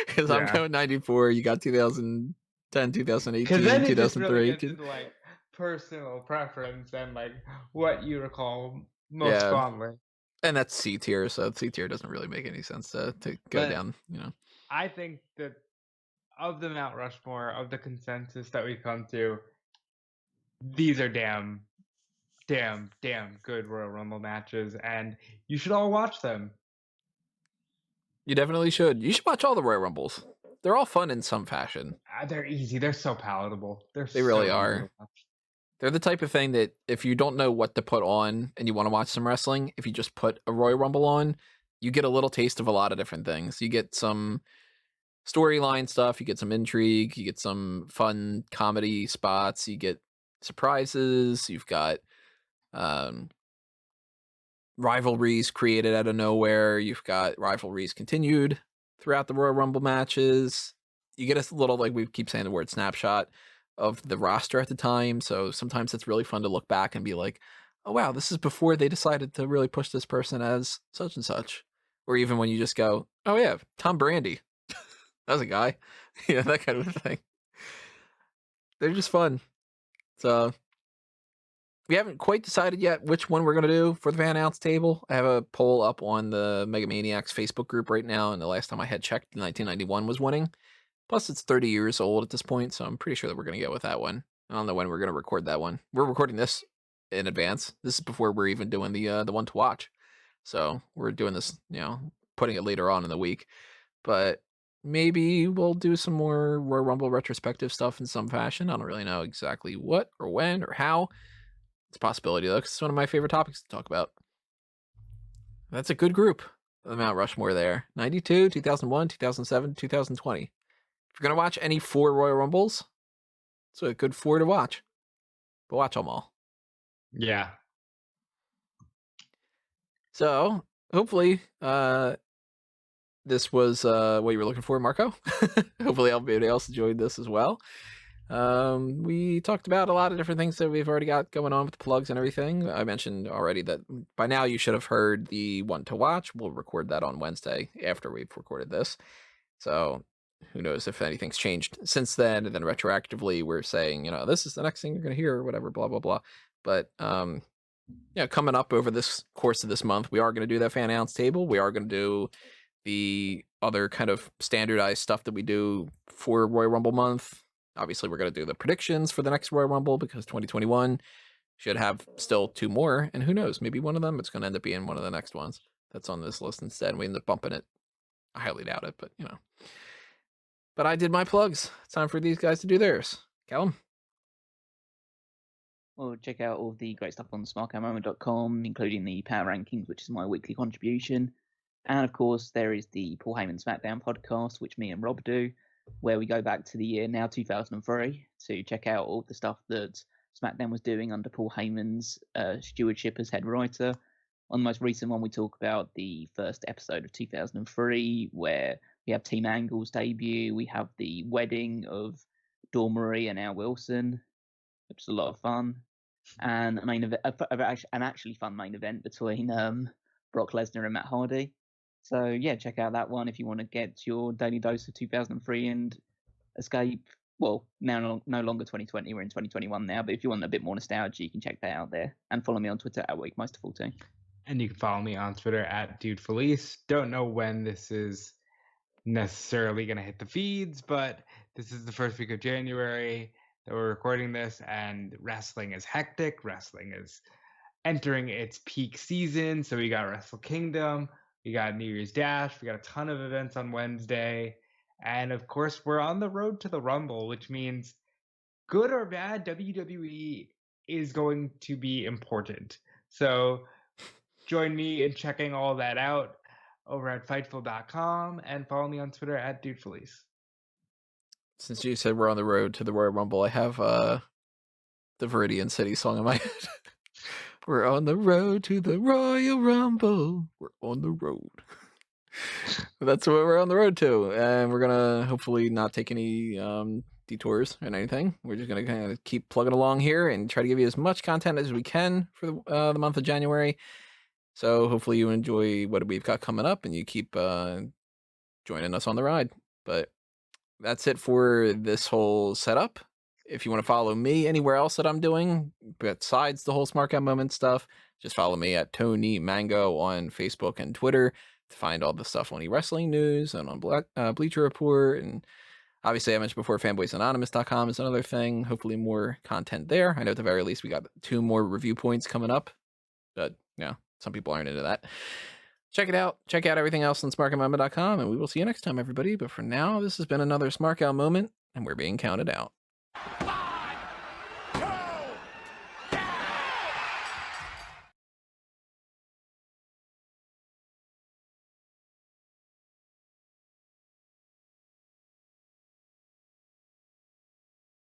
Because I'm going 94. You got 2010, 2018, 2003. Just really gets into, like, personal preference and like what you recall most fondly. And that's C tier, so C tier doesn't really make any sense to go down. I think that of the Mount Rushmore, of the consensus that we come to, these are damn damn good Royal Rumble matches, and you should all watch them. You definitely should. You should watch all the Royal Rumbles. They're all fun in some fashion. They're easy. They're so palatable. They really so are. easy to watch. They're the type of thing that if you don't know what to put on and you want to watch some wrestling, if you just put a Royal Rumble on, you get a little taste of a lot of different things. You get some storyline stuff, you get some intrigue, you get some fun comedy spots, you get surprises, you've got rivalries created out of nowhere, you've got rivalries continued throughout the Royal Rumble matches. You get a little, like we keep saying the word, snapshot of the roster at the time, so sometimes it's really fun to look back and be like, oh wow, this is before they decided to really push this person as such and such. Or even when you just go, oh yeah, Tom Brady, that was a guy. Yeah, that kind of thing. They're just fun. So we haven't quite decided yet which one we're going to do for the fan announce table. I have a poll up on the Mega Maniacs Facebook group right now, and the last time I had checked, 1991 was winning. Plus, it's 30 years old at this point, so I'm pretty sure that we're going to go with that one. I don't know when we're going to record that one. We're recording this in advance. This is before we're even doing the one to watch. So we're doing this, putting it later on in the week. But maybe we'll do some more Royal Rumble retrospective stuff in some fashion. I don't really know exactly what or when or how. It's a possibility, though, because it's one of my favorite topics to talk about. That's a good group of Mount Rushmore there. 92, 2001, 2007, 2020. If you're going to watch any 4 Royal Rumbles, it's a good 4 to watch. But watch them all. Yeah. So, hopefully, this was what you were looking for, Marco. Hopefully everybody else enjoyed this as well. We talked about a lot of different things that we've already got going on with the plugs and everything. I mentioned already that by now you should have heard the one to watch. We'll record that on Wednesday after we've recorded this. So who knows if anything's changed since then. And then retroactively, we're saying, this is the next thing you're going to hear or whatever, blah, blah, blah. But, coming up over this course of this month, we are going to do that fan announce table. We are going to do the other kind of standardized stuff that we do for Royal Rumble month. Obviously, we're going to do the predictions for the next Royal Rumble because 2021 should have still 2 more. And who knows, maybe one of them, it's going to end up being one of the next ones that's on this list instead. And we end up bumping it. I highly doubt it, but But I did my plugs. It's time for these guys to do theirs. Callum? Well, check out all the great stuff on smarkdown.com, including the Power Rankings, which is my weekly contribution. And of course, there is the Paul Heyman Smackdown podcast, which me and Rob do, where we go back to the year now 2003 to check out all the stuff that SmackDown was doing under Paul Heyman's stewardship as head writer. On the most recent one, we talk about the first episode of 2003, where we have Team Angle's debut. We have the wedding of Dawn Marie and Al Wilson, which is a lot of fun, and an actually fun main event between Brock Lesnar and Matt Hardy. So yeah, check out that one if you want to get your daily dose of 2003 and escape. Well, now no longer 2020, we're in 2021 now. But if you want a bit more nostalgia, you can check that out there. And follow me on Twitter at WakeMeister14. And you can follow me on Twitter at DudeFelice. Don't know when this is necessarily going to hit the feeds, but this is the first week of January that we're recording this, and wrestling is hectic. Wrestling is entering its peak season. So we got Wrestle Kingdom, we got New Year's Dash, we got a ton of events on Wednesday. And of course, we're on the road to the Rumble, which means good or bad, WWE is going to be important. So join me in checking all that out over at Fightful.com and follow me on Twitter at DudeFelice. Since you said we're on the road to the Royal Rumble, I have the Viridian City song in my head. We're on the road to the Royal Rumble. We're on the road. That's what we're on the road to. And we're going to hopefully not take any detours or anything. We're just going to kind of keep plugging along here and try to give you as much content as we can for the month of January. So hopefully you enjoy what we've got coming up and you keep joining us on the ride. But that's it for this whole setup. If you want to follow me anywhere else that I'm doing, besides the whole Smart Out Moment stuff, just follow me at Tony Mango on Facebook and Twitter to find all the stuff on eWrestling News and on Bleacher Report and Obviously, I mentioned before, fanboysanonymous.com is another thing. Hopefully more content there. I know at the very least we got 2 more review points coming up. But, yeah, some people aren't into that. Check it out. Check out everything else on smarkandmama.com, and we will see you next time, everybody. But for now, this has been another Smark Out moment, and we're being counted out.